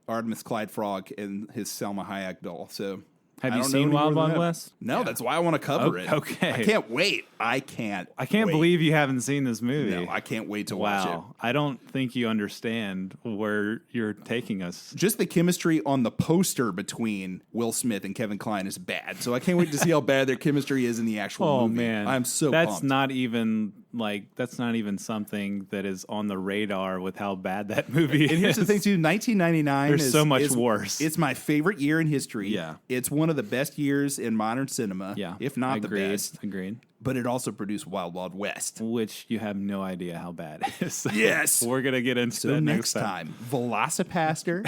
Artemis Clyde Frog and his Salma Hayek doll. So have you seen Wild Wild West? No, that's why I want to cover it. Okay. I can't wait. I can't believe you haven't seen this movie. No, I can't wait to watch it. I don't think you understand where you're taking us. Just the chemistry on the poster between Will Smith and Kevin Kline is bad. So I can't wait to see how bad their chemistry is in the actual movie. Oh, man. I'm so That's pumped. not even like that's not even something that is on the radar with how bad that movie is. And here's the thing, too. 1999 There's is so much worse. It's my favorite year in history. Yeah. It's one of the best years in modern cinema, if not the best. Agreed. But it also produced Wild Wild West. Which you have no idea how bad it is. Yes. We're going to get into So that next time, Velocipaster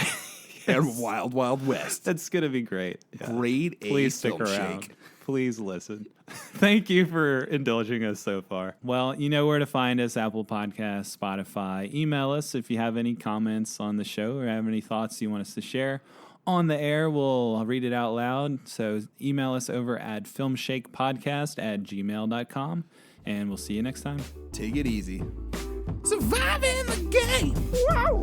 and Wild Wild West. That's going to be great. Yeah. Grade A Please stick film around. shake. Please listen. Thank you for indulging us so far. Well, you know where to find us: Apple Podcasts, Spotify. Email us if you have any comments on the show or have any thoughts you want us to share on the air. We'll read it out loud. So email us over at filmshakepodcast@gmail.com, and we'll see you next time. Take it easy. Surviving the game. Wow.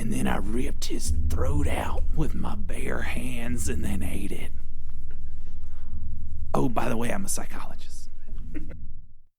And then I ripped his throat out with my bare hands and then ate it. Oh, by the way, I'm a psychologist.